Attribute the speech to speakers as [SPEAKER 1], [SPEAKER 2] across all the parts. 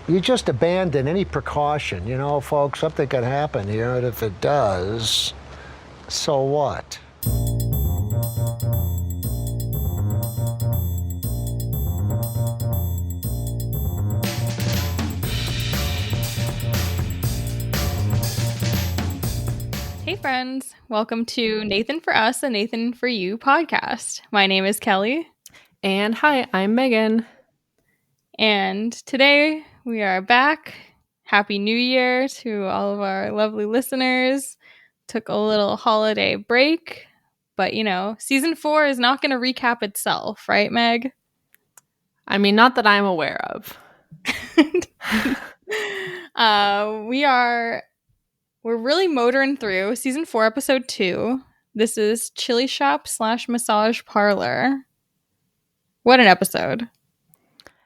[SPEAKER 1] you just abandon any precaution. You know, folks, something could happen here, and if it does, so what?
[SPEAKER 2] Hey friends, welcome to Nathan for Us and Nathan for You podcast. My name is Kelly.
[SPEAKER 3] And hi, I'm Megan.
[SPEAKER 2] And today we are back. Happy New Year to all of our lovely listeners. Took a little holiday break, but you know, season 4 is not going to recap itself, right, Meg?
[SPEAKER 3] I mean, not that I'm aware of.
[SPEAKER 2] We're really motoring through season 4, episode 2. This is Chili Shop / Massage Parlor. What an episode.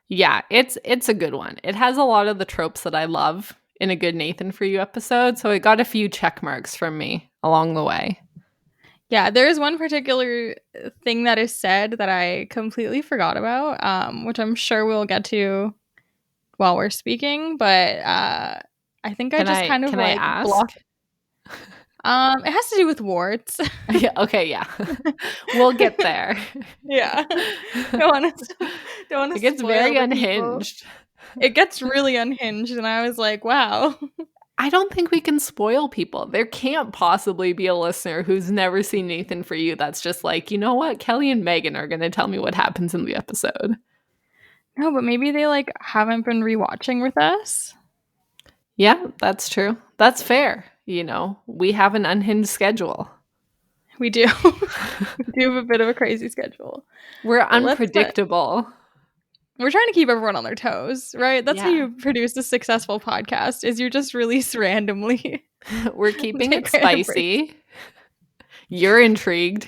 [SPEAKER 3] Yeah, it's a good one. It has a lot of the tropes that I love in a good Nathan for You episode, so it got a few check marks from me along the way.
[SPEAKER 2] Yeah, there is one particular thing that is said that I completely forgot about, which I'm sure we'll get to while we're speaking, but I think I just kind of
[SPEAKER 3] can I
[SPEAKER 2] like
[SPEAKER 3] ask?
[SPEAKER 2] blocked. It has to do with warts.
[SPEAKER 3] Yeah, okay, yeah. We'll get there.
[SPEAKER 2] Yeah. Don't want to
[SPEAKER 3] It gets very unhinged.
[SPEAKER 2] It gets really unhinged, and I was like, wow.
[SPEAKER 3] I don't think we can spoil people. There can't possibly be a listener who's never seen Nathan for You that's just like, you know what? Kelly and Meagan are going to tell me what happens in the episode.
[SPEAKER 2] No, but maybe they like haven't been rewatching with us.
[SPEAKER 3] Yeah, that's true. That's fair. You know, we have an unhinged schedule.
[SPEAKER 2] We do. We do have a bit of a crazy schedule.
[SPEAKER 3] We're unpredictable.
[SPEAKER 2] We're trying to keep everyone on their toes, right? That's how you produce a successful podcast, is you just release randomly.
[SPEAKER 3] We're keeping it spicy. You're intrigued.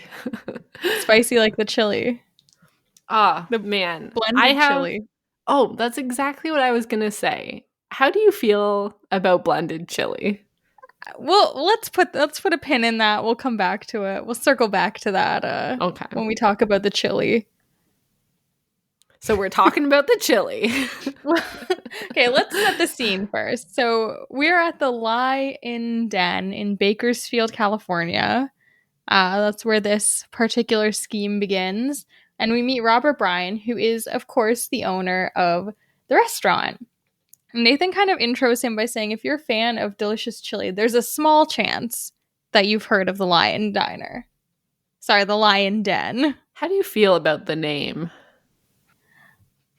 [SPEAKER 2] Spicy like the chili.
[SPEAKER 3] The man.
[SPEAKER 2] Blended chili.
[SPEAKER 3] Oh, that's exactly what I was going to say. How do you feel about blended chili?
[SPEAKER 2] Well, let's put a pin in that. We'll come back to it. We'll circle back to that
[SPEAKER 3] okay.
[SPEAKER 2] when we talk about the chili.
[SPEAKER 3] So we're talking about the chili.
[SPEAKER 2] Okay, let's set the scene first. So we're at the Lie-In Den in Bakersfield, California. That's where this particular scheme begins. And we meet Robert Bryan, who is, of course, the owner of the restaurant. Nathan kind of intros him by saying, if you're a fan of delicious chili, there's a small chance that you've heard of the Lie-In Diner. Sorry, the Lie-In Den.
[SPEAKER 3] How do you feel about the name?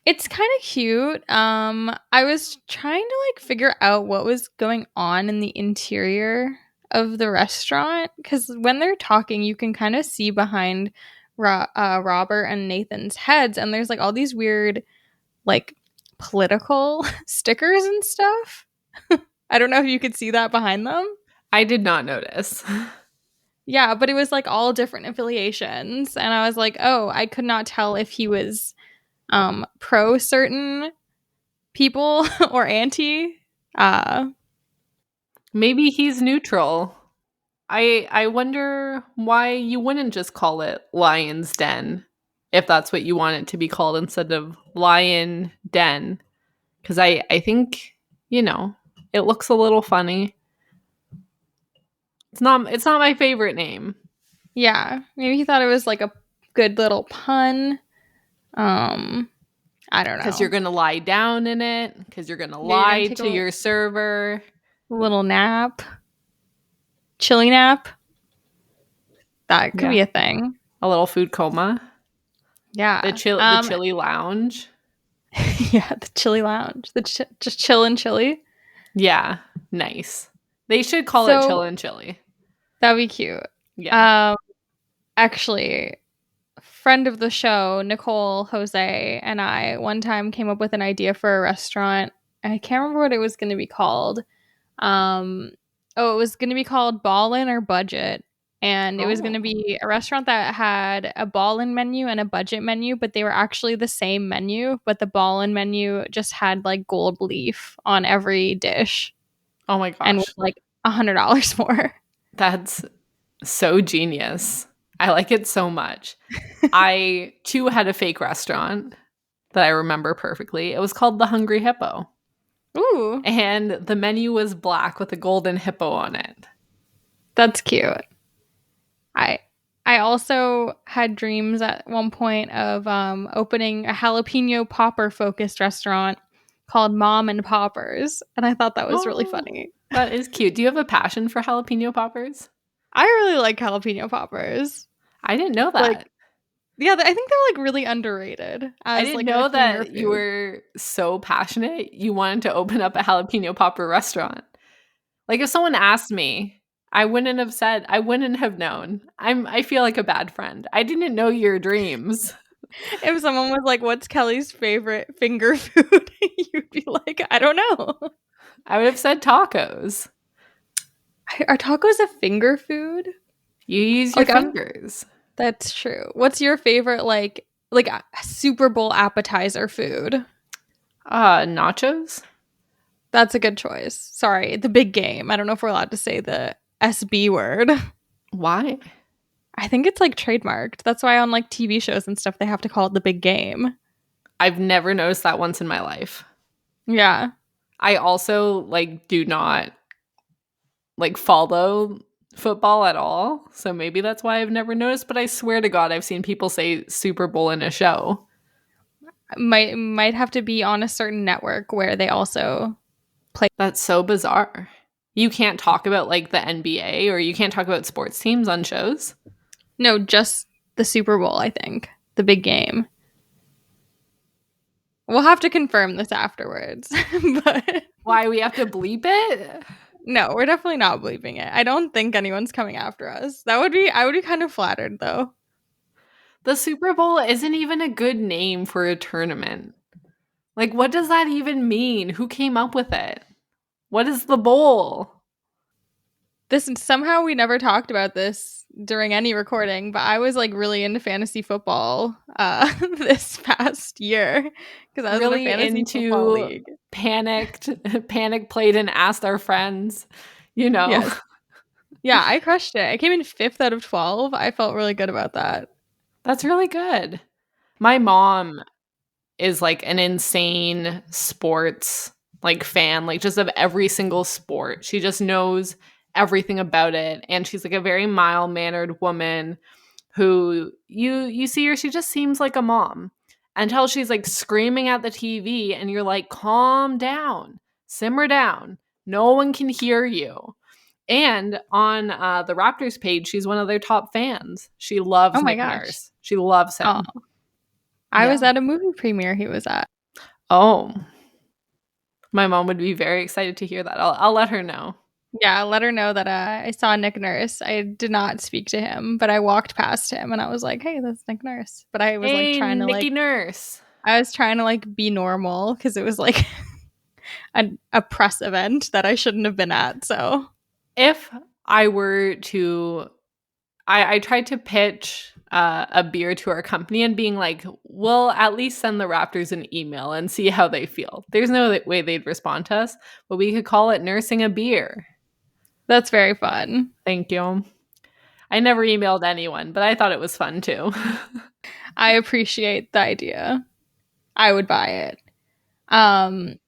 [SPEAKER 2] It's kind of cute. I was trying to like figure out what was going on in the interior of the restaurant, because when they're talking, you can kind of see behind Robert and Nathan's heads, and there's like all these weird like political stickers and stuff. I don't know if you could see that behind them.
[SPEAKER 3] I did not notice.
[SPEAKER 2] Yeah, but it was like all different affiliations, and I was like, oh, I could not tell if he was pro certain people or anti.
[SPEAKER 3] Maybe he's neutral. I wonder why you wouldn't just call it Lion's Den if that's what you want it to be called instead of Lion Den. Because I think, you know, it looks a little funny. It's not my favorite name.
[SPEAKER 2] Yeah, maybe he thought it was like a good little pun. I don't know.
[SPEAKER 3] Because you're going to lie down in it. Because you're going to lie to your server.
[SPEAKER 2] A little nap. Chili nap. That could be a thing.
[SPEAKER 3] A little food coma.
[SPEAKER 2] Yeah.
[SPEAKER 3] The chili lounge.
[SPEAKER 2] Yeah, the chili lounge. Just chill and chili.
[SPEAKER 3] Yeah, nice. They should call it chill and chili.
[SPEAKER 2] That'd be cute.
[SPEAKER 3] Yeah.
[SPEAKER 2] Actually, friend of the show, Nicole, Jose, and I one time came up with an idea for a restaurant. I can't remember what it was going to be called. It was going to be called Ballin' or Budget. And it was going to be a restaurant that had a ballin' menu and a budget menu, but they were actually the same menu. But the ballin' menu just had like gold leaf on every dish.
[SPEAKER 3] Oh my gosh.
[SPEAKER 2] And was like $100 more.
[SPEAKER 3] That's so genius. I like it so much. I, too, had a fake restaurant that I remember perfectly. It was called The Hungry Hippo.
[SPEAKER 2] Ooh,
[SPEAKER 3] And the menu was black with a golden hippo on it.
[SPEAKER 2] that's cute. I I also had dreams at one point of opening a jalapeno popper focused restaurant called Mom and Poppers, and I thought that was really
[SPEAKER 3] Oh,
[SPEAKER 2] funny.
[SPEAKER 3] that is cute. Do you have a passion for jalapeno poppers?
[SPEAKER 2] I really like jalapeno poppers.
[SPEAKER 3] I didn't know
[SPEAKER 2] Like,
[SPEAKER 3] that.
[SPEAKER 2] yeah, I think they're like really underrated
[SPEAKER 3] I
[SPEAKER 2] as
[SPEAKER 3] didn't
[SPEAKER 2] like a
[SPEAKER 3] know
[SPEAKER 2] finger
[SPEAKER 3] that you
[SPEAKER 2] food.
[SPEAKER 3] were so passionate. You wanted to open up a jalapeno popper restaurant. Like if someone asked me, I wouldn't have known. I feel like a bad friend. I didn't know your dreams.
[SPEAKER 2] If someone was like, "What's Kelly's favorite finger food?" You'd be like, "I don't know."
[SPEAKER 3] I would have said tacos.
[SPEAKER 2] Are tacos a finger food?
[SPEAKER 3] You use your
[SPEAKER 2] Like,
[SPEAKER 3] fingers.
[SPEAKER 2] that's true. What's your favorite like a Super Bowl appetizer food?
[SPEAKER 3] Nachos?
[SPEAKER 2] That's a good choice. Sorry, the big game. I don't know if we're allowed to say the SB word.
[SPEAKER 3] Why?
[SPEAKER 2] I think it's like trademarked. That's why on like TV shows and stuff they have to call it the big game.
[SPEAKER 3] I've never noticed that once in my life.
[SPEAKER 2] Yeah.
[SPEAKER 3] I also like do not like follow football at all. So maybe that's why I've never noticed, but I swear to God I've seen people say Super Bowl in a show.
[SPEAKER 2] Might have to be on a certain network where they also play.
[SPEAKER 3] That's so bizarre. You can't talk about like the NBA or you can't talk about sports teams on shows.
[SPEAKER 2] No, just the Super Bowl, I think. The big game. We'll have to confirm this afterwards. But
[SPEAKER 3] Why we have to bleep it?
[SPEAKER 2] no, we're definitely not bleeping it. I don't think anyone's coming after us. I would be kind of flattered though.
[SPEAKER 3] The Super Bowl isn't even a good name for a tournament. Like, what does that even mean? Who came up with it? What is the bowl?
[SPEAKER 2] This somehow we never talked about this during any recording, but I was like really into fantasy football this past year because I was in a
[SPEAKER 3] Really
[SPEAKER 2] fantasy football
[SPEAKER 3] into
[SPEAKER 2] league.
[SPEAKER 3] panic played and asked our friends, you know.
[SPEAKER 2] Yes. Yeah, I crushed it. I came in 5th out of 12. I felt really good about that.
[SPEAKER 3] That's really good. My mom is like an insane sports like fan, like just of every single sport. She just knows everything about it, and she's like a very mild-mannered woman who you see her, she just seems like a mom until she's like screaming at the TV and you're like, calm down, simmer down, no one can hear you. And on the Raptors page, she's one of their top fans. She loves
[SPEAKER 2] Oh my
[SPEAKER 3] Nick
[SPEAKER 2] gosh.
[SPEAKER 3] Nurse. She loves him.
[SPEAKER 2] Oh, I was
[SPEAKER 3] Yeah.
[SPEAKER 2] at a movie premiere he was at.
[SPEAKER 3] Oh, my mom would be very excited to hear that. I'll let her know.
[SPEAKER 2] Yeah, let her know that I saw Nick Nurse. I did not speak to him, but I walked past him and I was like, "Hey, that's Nick Nurse." But I was like
[SPEAKER 3] Hey,
[SPEAKER 2] trying to
[SPEAKER 3] Nikki Nurse.
[SPEAKER 2] I was trying to like be normal because it was like a press event that I shouldn't have been at. So
[SPEAKER 3] If I were to, I tried to pitch a beer to our company and being like, we'll at least send the Raptors an email and see how they feel. There's no way they'd respond to us, but we could call it Nursing a Beer.
[SPEAKER 2] that's very fun.
[SPEAKER 3] Thank you. I never emailed anyone, but I thought it was fun too.
[SPEAKER 2] I appreciate the idea. I would buy it.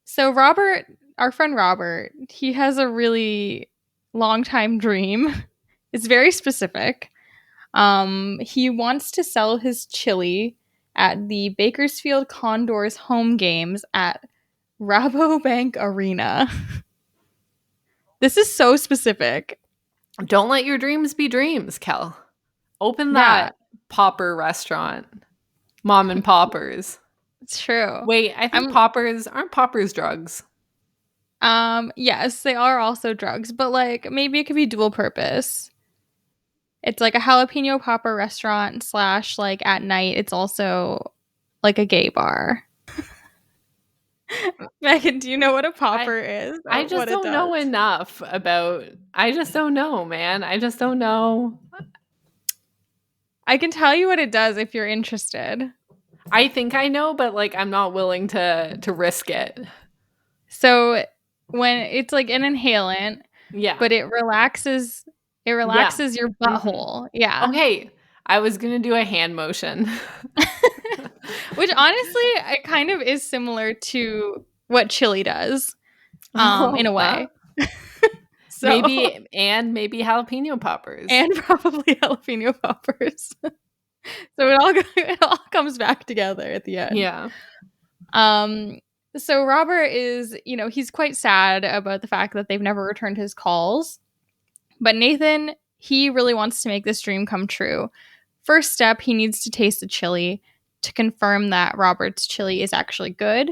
[SPEAKER 2] So Robert, our friend Robert, he has a really long time dream. It's very specific. He wants to sell his chili at the Bakersfield Condors home games at Rabobank Arena. This is so specific.
[SPEAKER 3] Don't let your dreams be dreams, Kel. Open
[SPEAKER 2] Yeah.
[SPEAKER 3] that popper restaurant. Mom and Poppers.
[SPEAKER 2] It's true.
[SPEAKER 3] Wait, I think aren't poppers drugs?
[SPEAKER 2] Yes, they are also drugs, but like maybe it could be dual purpose. It's like a jalapeno popper restaurant / like at night it's also like a gay bar. Megan, do you know what a popper is?
[SPEAKER 3] I
[SPEAKER 2] Or
[SPEAKER 3] just
[SPEAKER 2] what it
[SPEAKER 3] don't know
[SPEAKER 2] does?
[SPEAKER 3] enough about. I just don't know, man. I just don't know.
[SPEAKER 2] I can tell you what it does if you're interested.
[SPEAKER 3] I think I know, but like I'm not willing to risk it.
[SPEAKER 2] So when it's like an inhalant,
[SPEAKER 3] Yeah.
[SPEAKER 2] but it relaxes your butthole. Yeah.
[SPEAKER 3] Okay. I was gonna do a hand motion.
[SPEAKER 2] Which honestly, it kind of is similar to what chili does, in a way. So
[SPEAKER 3] maybe jalapeno poppers.
[SPEAKER 2] and probably jalapeno poppers. So it all comes back together at the end.
[SPEAKER 3] Yeah.
[SPEAKER 2] So Robert is, he's quite sad about the fact that they've never returned his calls. But Nathan, he really wants to make this dream come true. First step, he needs to taste the chili to confirm that Robert's chili is actually good,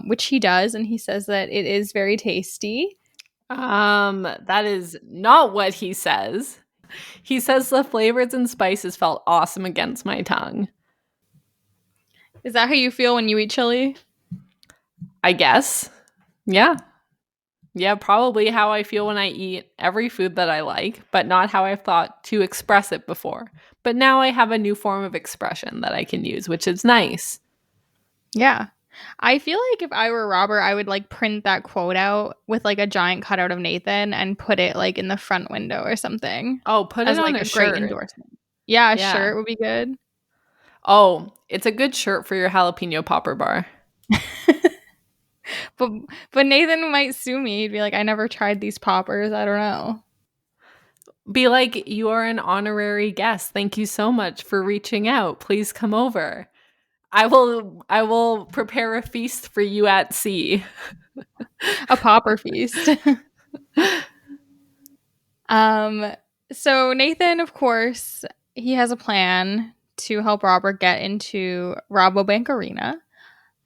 [SPEAKER 2] which he does, and he says that it is very tasty.
[SPEAKER 3] That is not what he says. He says the flavors and spices felt awesome against my tongue.
[SPEAKER 2] Is that how you feel when you eat chili?
[SPEAKER 3] I guess. Yeah. Yeah, probably how I feel when I eat every food that I like, but not how I've thought to express it before. But now I have a new form of expression that I can use, which is nice.
[SPEAKER 2] Yeah. I feel like if I were Robert, I would like print that quote out with like a giant cutout of Nathan and put it like in the front window or something.
[SPEAKER 3] Oh, put
[SPEAKER 2] as
[SPEAKER 3] it on
[SPEAKER 2] like
[SPEAKER 3] a
[SPEAKER 2] a
[SPEAKER 3] shirt.
[SPEAKER 2] great endorsement. Yeah, a
[SPEAKER 3] Yeah.
[SPEAKER 2] shirt would be good.
[SPEAKER 3] Oh, it's a good shirt for your jalapeno popper bar.
[SPEAKER 2] But Nathan might sue me. He'd be like, I never tried these poppers. I don't know.
[SPEAKER 3] Be like, you are an honorary guest. Thank you so much for reaching out. Please come over. I will prepare a feast for you at sea.
[SPEAKER 2] A popper feast. So Nathan, of course, he has a plan to help Robert get into Rabobank Arena.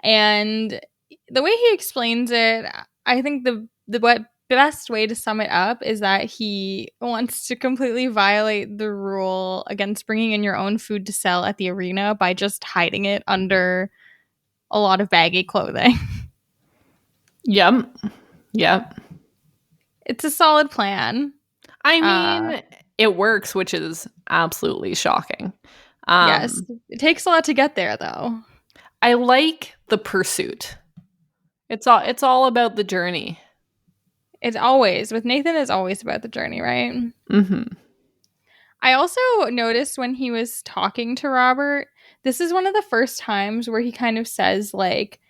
[SPEAKER 2] And the way he explains it, I think the best way to sum it up is that he wants to completely violate the rule against bringing in your own food to sell at the arena by just hiding it under a lot of baggy clothing.
[SPEAKER 3] Yep. Yep.
[SPEAKER 2] It's a solid plan.
[SPEAKER 3] I mean, it works, which is absolutely shocking.
[SPEAKER 2] Yes. It takes a lot to get there, though.
[SPEAKER 3] I like the pursuit. It's all about the journey.
[SPEAKER 2] It's always, with Nathan, it's always about the journey, right?
[SPEAKER 3] Mm-hmm.
[SPEAKER 2] I also noticed when he was talking to Robert, this is one of the first times where he kind of says, like,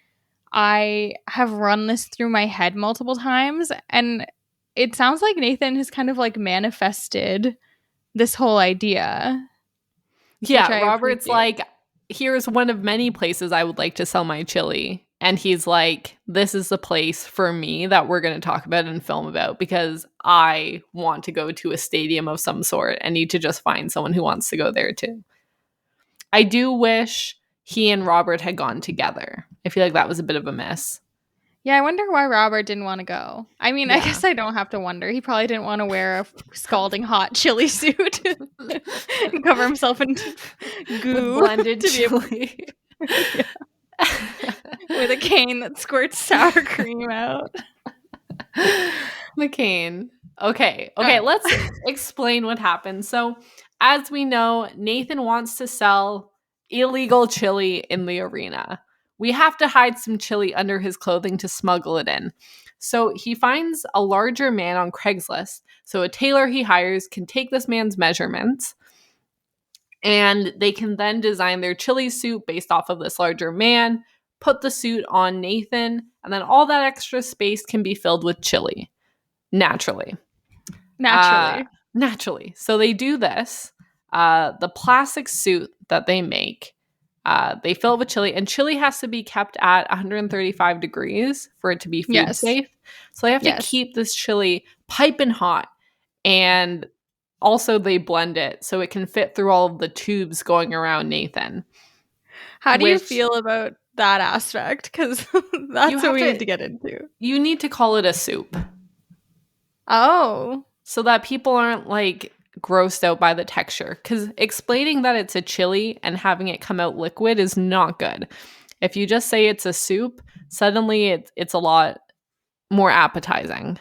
[SPEAKER 2] I have run this through my head multiple times. And it sounds like Nathan has kind of like manifested this whole idea.
[SPEAKER 3] Yeah, Robert's like, here's one of many places I would like to sell my chili. And he's like, this is the place for me that we're going to talk about and film about because I want to go to a stadium of some sort and need to just find someone who wants to go there too. I do wish he and Robert had gone together. I feel like that was a bit of a miss.
[SPEAKER 2] Yeah, I wonder why Robert didn't want to go. I mean,
[SPEAKER 3] Yeah.
[SPEAKER 2] I guess I don't have to wonder. He probably didn't want to wear a scalding hot chili suit and cover himself in goo.
[SPEAKER 3] With blended chili.
[SPEAKER 2] Yeah. With a cane that squirts sour cream out.
[SPEAKER 3] McCain. Okay, let's explain what happened. So, as we know, Nathan wants to sell illegal chili in the arena. We have to hide some chili under his clothing to smuggle it in. So he finds a larger man on Craigslist. So a tailor he hires can take this man's measurements and they can then design their chili suit based off of this larger man, put the suit on Nathan, and then all that extra space can be filled with chili. Naturally. So they do this. The plastic suit that they make, they fill it with chili, and chili has to be kept at 135 degrees for it to be food safe. So they have to keep this chili piping hot, and also they blend it so it can fit through all of the tubes going around Nathan.
[SPEAKER 2] How do you feel about that aspect? Because that's what we need to get into.
[SPEAKER 3] You need to call it a soup.
[SPEAKER 2] Oh.
[SPEAKER 3] So that people aren't like grossed out by the texture, because explaining that it's a chili and having it come out liquid is not good. If you just say it's a soup, suddenly it's a lot more appetizing.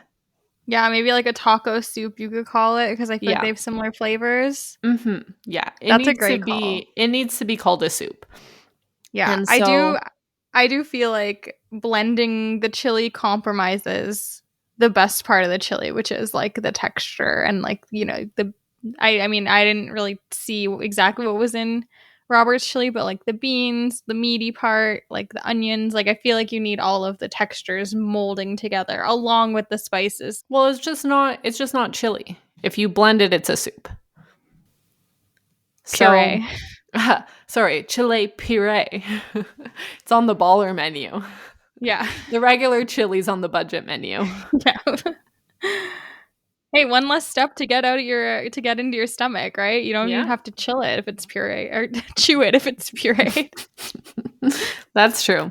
[SPEAKER 2] Yeah, maybe like a taco soup you could call it, because I feel like they have similar flavors.
[SPEAKER 3] Mm-hmm. Yeah,
[SPEAKER 2] that's a great call.
[SPEAKER 3] It needs to be called a soup.
[SPEAKER 2] Yeah, and so, I do feel like blending the chili compromises the best part of the chili, which is like the texture and like, I mean, I didn't really see exactly what was in Robert's chili, but like the beans, the meaty part, like the onions. Like I feel like you need all of the textures molding together along with the spices.
[SPEAKER 3] Well, it's just not chili. If you blend it, it's a soup.
[SPEAKER 2] Puree.
[SPEAKER 3] So, sorry, chile puree. It's on the baller menu.
[SPEAKER 2] Yeah.
[SPEAKER 3] The regular chili's on the budget menu.
[SPEAKER 2] Yeah. Hey, one less step to get into your stomach, right? You don't even
[SPEAKER 3] Yeah.
[SPEAKER 2] have to chill it if it's puree or chew it if it's pureed.
[SPEAKER 3] That's true.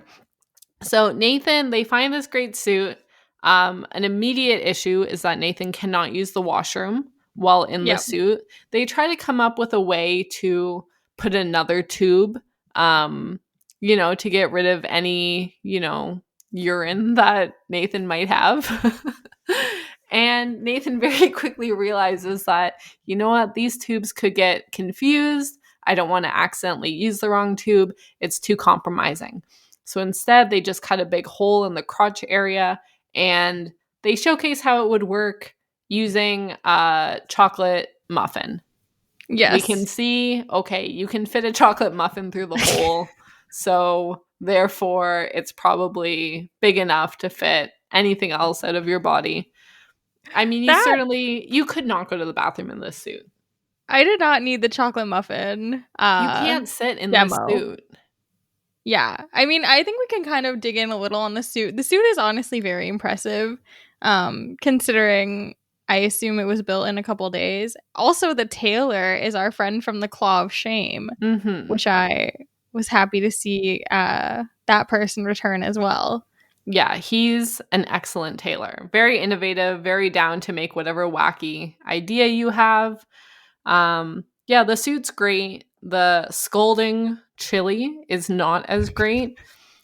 [SPEAKER 3] So Nathan, they find this great suit. An immediate issue is that Nathan cannot use the washroom while in the
[SPEAKER 2] Yep.
[SPEAKER 3] suit. They try to come up with a way to put another tube, to get rid of any, urine that Nathan might have. And Nathan very quickly realizes that, you know what, these tubes could get confused. I don't want to accidentally use the wrong tube. It's too compromising. So instead, they just cut a big hole in the crotch area, and they showcase how it would work using a chocolate muffin.
[SPEAKER 2] Yes.
[SPEAKER 3] We can see, okay, you can fit a chocolate muffin through the hole. So therefore, it's probably big enough to fit anything else out of your body. I mean, you could not go to the bathroom in this suit.
[SPEAKER 2] I did not need the chocolate muffin.
[SPEAKER 3] You can't sit in
[SPEAKER 2] demo.
[SPEAKER 3] this suit.
[SPEAKER 2] Yeah. I mean, I think we can kind of dig in a little on the suit. The suit is honestly very impressive, considering I assume it was built in a couple days. Also, the tailor is our friend from the Claw of Shame, which I was happy to see that person return as well.
[SPEAKER 3] Yeah, he's an excellent tailor. Very innovative, very down to make whatever wacky idea you have. Yeah, the suit's great. The scalding chili is not as great.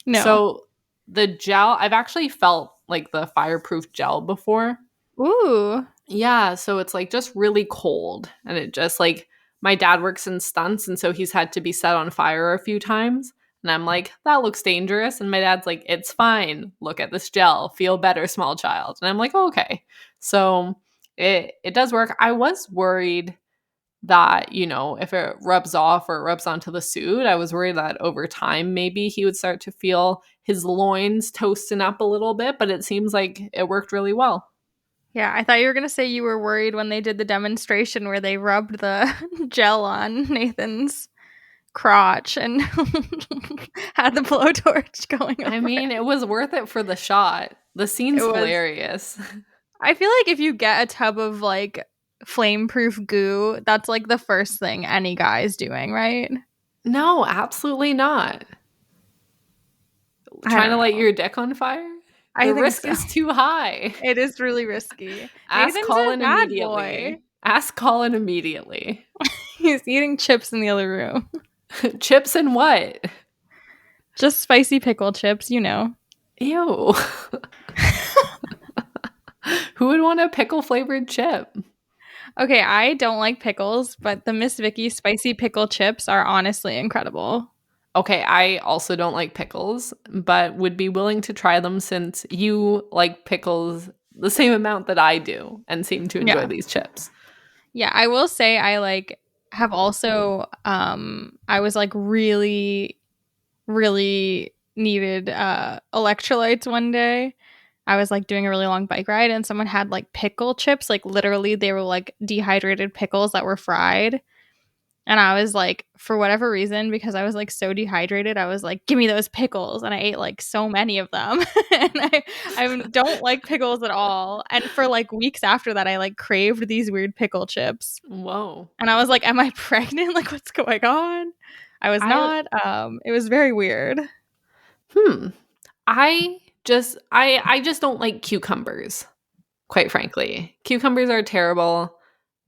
[SPEAKER 2] No.
[SPEAKER 3] So the gel, I've actually felt like the fireproof gel before.
[SPEAKER 2] Ooh.
[SPEAKER 3] Yeah, so it's like just really cold. And it just like, my dad works in stunts, and so he's had to be set on fire a few times. And I'm like, that looks dangerous. And my dad's like, it's fine. Look at this gel. Feel better, small child. And I'm like, oh, okay. So it does work. I was worried that, if it rubs off or rubs onto the suit, I was worried that over time, maybe he would start to feel his loins toasting up a little bit. But it seems like it worked really well.
[SPEAKER 2] Yeah, I thought you were going to say you were worried when they did the demonstration where they rubbed the gel on Nathan's crotch and had the blowtorch going over.
[SPEAKER 3] I mean, it was worth it for the shot. The scene's hilarious.
[SPEAKER 2] I feel like if you get a tub of like flame-proof goo, that's like the first thing any guy is doing, right?
[SPEAKER 3] No, absolutely not. Trying to light your dick on fire? The risk is too high.
[SPEAKER 2] It is really risky.
[SPEAKER 3] Ask Colin immediately. Ask Colin immediately.
[SPEAKER 2] He's eating chips in the other room.
[SPEAKER 3] Chips and what?
[SPEAKER 2] Just spicy pickle chips,
[SPEAKER 3] Ew. Who would want a pickle flavored chip?
[SPEAKER 2] Okay, I don't like pickles, but the Miss Vicky spicy pickle chips are honestly incredible.
[SPEAKER 3] Okay, I also don't like pickles, but would be willing to try them since you like pickles the same amount that I do and seem to enjoy these chips.
[SPEAKER 2] Yeah, I will say I have also I was really needed electrolytes one day. I was doing a really long bike ride and someone had pickle chips, literally they were dehydrated pickles that were fried. And I was for whatever reason, because I was so dehydrated, I was give me those pickles. And I ate so many of them. And I don't like pickles at all. And for weeks after that, I craved these weird pickle chips.
[SPEAKER 3] Whoa.
[SPEAKER 2] And I was like, am I pregnant? What's going on? I was not. It was very weird.
[SPEAKER 3] I just don't like cucumbers, quite frankly. Cucumbers are terrible.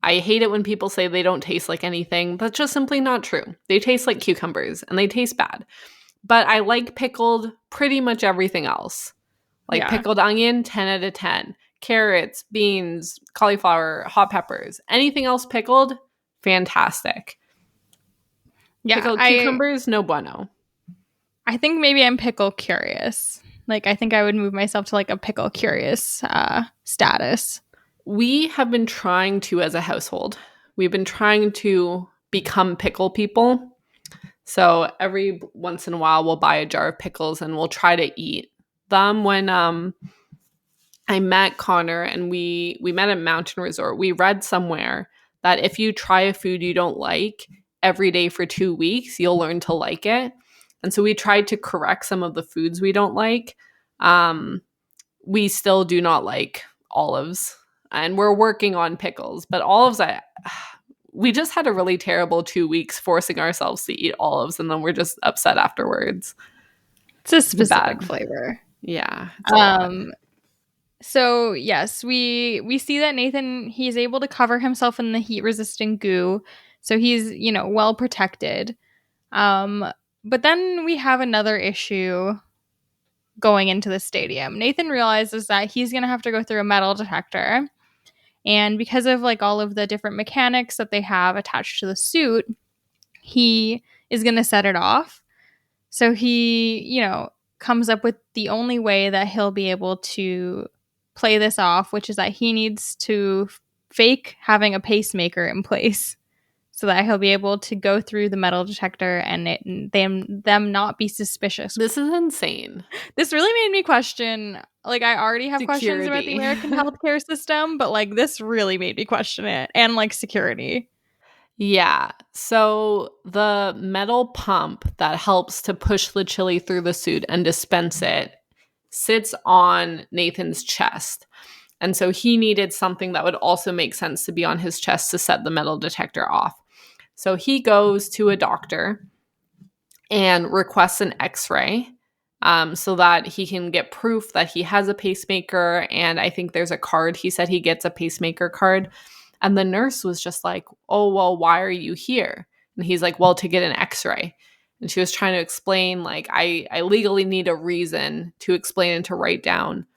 [SPEAKER 3] I hate it when people say they don't taste like anything. That's just simply not true. They taste like cucumbers and they taste bad. But I like pickled pretty much everything else. Pickled onion, 10 out of 10. Carrots, beans, cauliflower, hot peppers. Anything else pickled, fantastic.
[SPEAKER 2] Yeah,
[SPEAKER 3] pickled cucumbers, no bueno.
[SPEAKER 2] I think maybe I'm pickle curious. I think I would move myself to a pickle curious status.
[SPEAKER 3] We have been trying to, as a household, we've been trying to become pickle people. So every once in a while, we'll buy a jar of pickles and we'll try to eat them. When I met Connor and we met at Mountain Resort, we read somewhere that if you try a food you don't like every day for 2 weeks, you'll learn to like it. And so we tried to correct some of the foods we don't like. We still do not like olives, and we're working on pickles. But olives, we just had a really terrible 2 weeks forcing ourselves to eat olives, and then we're just upset afterwards.
[SPEAKER 2] It's a specific
[SPEAKER 3] Bad.
[SPEAKER 2] flavor.
[SPEAKER 3] Yeah. It's a lot.
[SPEAKER 2] So yes, we see that Nathan, he's able to cover himself in the heat resistant goo, so he's, well protected. But then we have another issue going into the stadium. Nathan realizes that he's going to have to go through a metal detector, and because of like all of the different mechanics that they have attached to the suit, he is going to set it off. So he, comes up with the only way that he'll be able to play this off, which is that he needs to fake having a pacemaker in place so that he'll be able to go through the metal detector and them not be suspicious.
[SPEAKER 3] This is insane.
[SPEAKER 2] This really made me question, like, I already have questions about the
[SPEAKER 3] Security.
[SPEAKER 2] American healthcare system, but like this really made me question it, and like security.
[SPEAKER 3] Yeah. So the metal pump that helps to push the chili through the suit and dispense it sits on Nathan's chest. And so he needed something that would also make sense to be on his chest to set the metal detector off. So he goes to a doctor and requests an x-ray so that he can get proof that he has a pacemaker. And I think there's a card. He said he gets a pacemaker card. And the nurse was just like, oh, well, why are you here? And he's like, well, to get an x-ray. And she was trying to explain, like, I legally need a reason to explain and to write down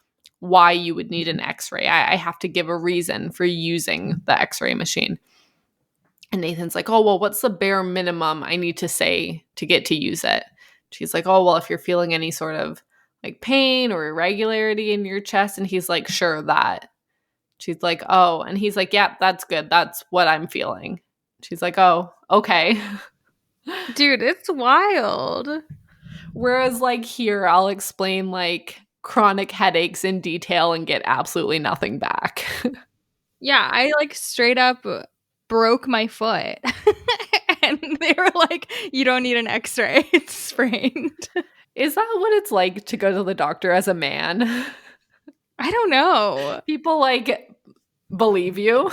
[SPEAKER 3] why you would need an x-ray. I have to give a reason for using the x-ray machine. And Nathan's like, oh, well, what's the bare minimum I need to say to get to use it? She's like, oh, well, if you're feeling any sort of like pain or irregularity in your chest. And he's like, sure, that. She's like, oh. And he's like, yeah, that's good. That's what I'm feeling. She's like, oh, okay.
[SPEAKER 2] Dude, it's wild.
[SPEAKER 3] Whereas like here, I'll explain like chronic headaches in detail and get absolutely nothing back.
[SPEAKER 2] Yeah, I like straight up broke my foot. And they were like, you don't need an x-ray. It's sprained.
[SPEAKER 3] Is that what it's like to go to the doctor as a man?
[SPEAKER 2] I don't know.
[SPEAKER 3] People like believe you.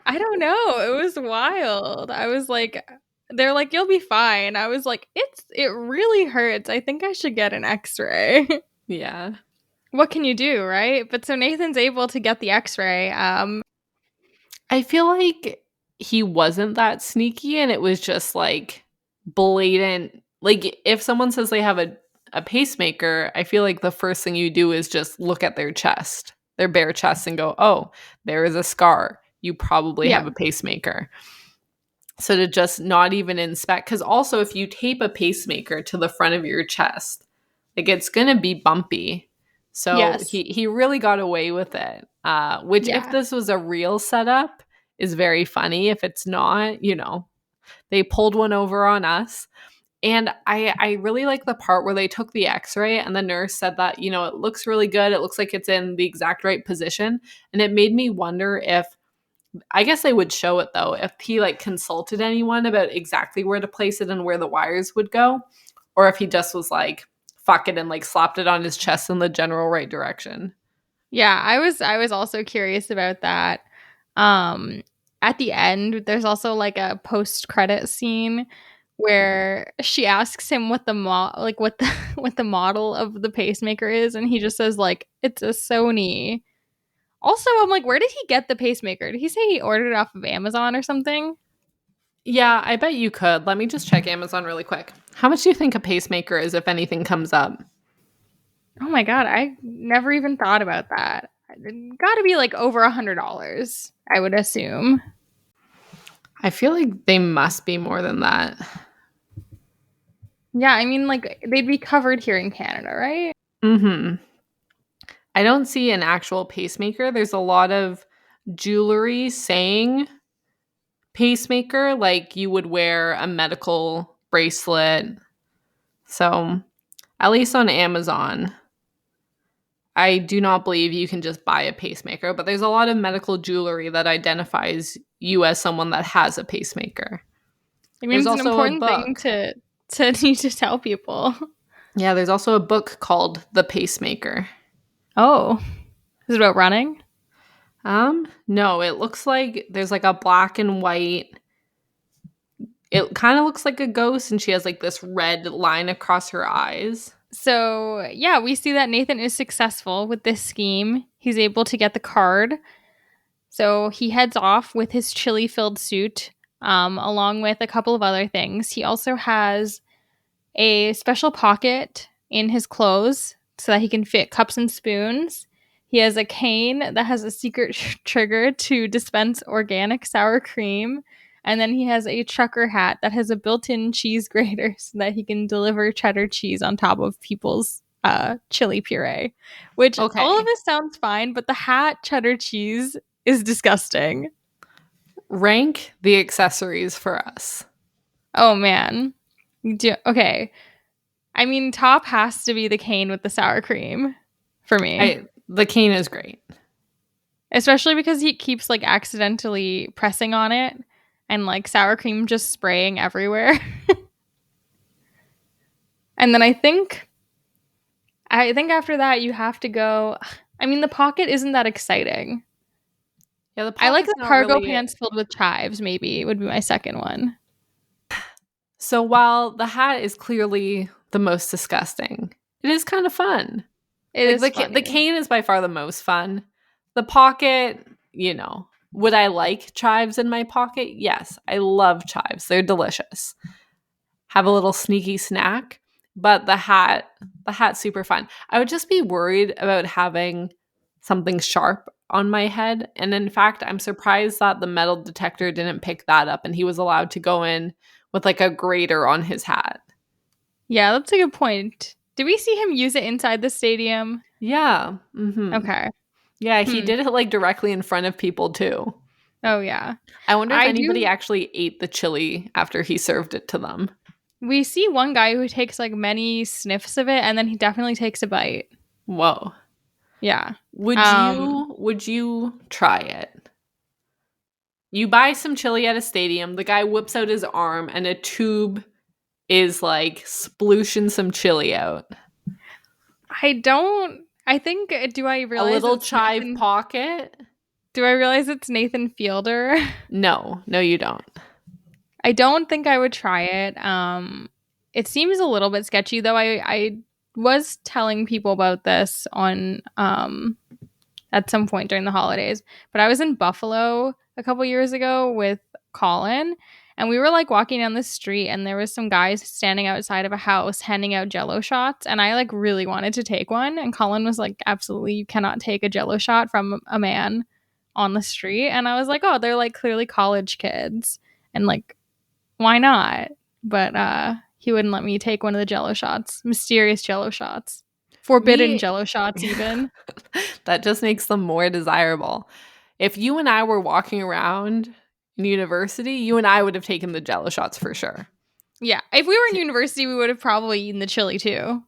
[SPEAKER 2] I don't know. It was wild. I was like, they're like, you'll be fine. I was like, it really hurts. I think I should get an x-ray.
[SPEAKER 3] Yeah.
[SPEAKER 2] What can you do, right? But so Nathan's able to get the x-ray.
[SPEAKER 3] I feel like he wasn't that sneaky and it was just like blatant. Like if someone says they have a pacemaker, I feel like the first thing you do is just look at their chest, their bare chest, and go, oh, there is a scar. You probably have a pacemaker. So to just not even inspect, because also if you tape a pacemaker to the front of your chest, like it's going to be bumpy. So
[SPEAKER 2] Yes.
[SPEAKER 3] he really got away with it, which if this was a real setup is very funny. If it's not, they pulled one over on us. And I really like the part where they took the x-ray and the nurse said that, it looks really good. It looks like it's in the exact right position. And it made me wonder if, I guess they would show it though, if he like consulted anyone about exactly where to place it and where the wires would go, or if he just was like, fuck it, and like slapped it on his chest in the general right direction.
[SPEAKER 2] Yeah, I was also curious about that. At the end, there's also like a post-credit scene where she asks him what the what the model of the pacemaker is, and he just says like it's a Sony. Also, I'm like, where did he get the pacemaker? Did he say he ordered it off of Amazon or something?
[SPEAKER 3] Yeah, I bet you could. Let me just check Amazon really quick. How much do you think a pacemaker is if anything comes up?
[SPEAKER 2] Oh my god, I never even thought about that. It got to be like over $100, I would assume.
[SPEAKER 3] I feel like they must be more than that.
[SPEAKER 2] Yeah, I mean, like they'd be covered here in Canada, right?
[SPEAKER 3] Mm-hmm. I don't see an actual pacemaker. There's a lot of jewelry saying pacemaker, like you would wear a medical bracelet. So, at least on Amazon, I do not believe you can just buy a pacemaker, but there's a lot of medical jewelry that identifies you as someone that has a pacemaker.
[SPEAKER 2] I mean,
[SPEAKER 3] There's
[SPEAKER 2] it's an
[SPEAKER 3] also a
[SPEAKER 2] important thing
[SPEAKER 3] book.
[SPEAKER 2] to need to tell people.
[SPEAKER 3] Yeah, there's also a book called The Pacemaker.
[SPEAKER 2] Oh, is it about running?
[SPEAKER 3] No, it looks like there's like a black and white. It kind of looks like a ghost, and she has like this red line across her eyes.
[SPEAKER 2] So, yeah, we see that Nathan is successful with this scheme. He's able to get the card. So he heads off with his chili filled suit, along with a couple of other things. He also has a special pocket in his clothes so that he can fit cups and spoons. He has a cane that has a secret trigger to dispense organic sour cream. And then he has a trucker hat that has a built in cheese grater so that he can deliver cheddar cheese on top of people's chili puree. Which all of
[SPEAKER 3] Okay,
[SPEAKER 2] this sounds fine, but the hat cheddar cheese is disgusting.
[SPEAKER 3] rank the accessories for us.
[SPEAKER 2] Oh man. Okay. I mean, top has to be the cane with the sour cream for me.
[SPEAKER 3] The cane is great.
[SPEAKER 2] Especially because he keeps like accidentally pressing on it and like sour cream just spraying everywhere. And then I think after that you have to go. I mean, the pocket isn't that exciting.
[SPEAKER 3] Yeah, the
[SPEAKER 2] I like
[SPEAKER 3] pocket's
[SPEAKER 2] the
[SPEAKER 3] not
[SPEAKER 2] cargo
[SPEAKER 3] really it.
[SPEAKER 2] pants filled with chives, maybe would be my second one.
[SPEAKER 3] So while the hat is clearly the most disgusting, it is kind of fun.
[SPEAKER 2] It is
[SPEAKER 3] The
[SPEAKER 2] funny.
[SPEAKER 3] cane is by far the most fun. The pocket, would I like chives in my pocket? Yes, I love chives. They're delicious. Have a little sneaky snack, but the hat's super fun. I would just be worried about having something sharp on my head, and in fact, I'm surprised that the metal detector didn't pick that up and he was allowed to go in with like a grater on his hat.
[SPEAKER 2] Yeah, that's a good point. Did we see him use it inside the stadium?
[SPEAKER 3] Yeah. Mm-hmm.
[SPEAKER 2] Okay.
[SPEAKER 3] Yeah, he did it like directly in front of people too.
[SPEAKER 2] Oh yeah.
[SPEAKER 3] I wonder if
[SPEAKER 2] I
[SPEAKER 3] anybody
[SPEAKER 2] do.
[SPEAKER 3] actually ate the chili after he served it to them.
[SPEAKER 2] We see one guy who takes like many sniffs of it and then he definitely takes a bite.
[SPEAKER 3] Whoa.
[SPEAKER 2] Yeah.
[SPEAKER 3] Would you try it? You buy some chili at a stadium, the guy whips out his arm and a tube is like splooshing some chili out.
[SPEAKER 2] I think do I
[SPEAKER 3] A
[SPEAKER 2] realize
[SPEAKER 3] little
[SPEAKER 2] it's
[SPEAKER 3] chive
[SPEAKER 2] Nathan,
[SPEAKER 3] pocket?
[SPEAKER 2] do I realize it's Nathan Fielder?
[SPEAKER 3] No, you don't.
[SPEAKER 2] I don't think I would try it. It seems a little bit sketchy though. I was telling people about this on at some point during the holidays. But I was in Buffalo a couple years ago with Colin, and we were like walking down the street, and there was some guys standing outside of a house handing out Jello shots, and I like really wanted to take one, and Colin was like, "Absolutely, you cannot take a Jello shot from a man on the street," and I was like, "Oh, they're like clearly college kids, and like, why not?" But he wouldn't let me take one of the Jello shots, mysterious Jello shots. Forbidden
[SPEAKER 3] Me
[SPEAKER 2] Jello shots, even.
[SPEAKER 3] That just makes them more desirable. If you and I were walking around in university, you and I would have taken the Jello shots for sure.
[SPEAKER 2] Yeah, if we were in university, we would have probably eaten the chili too.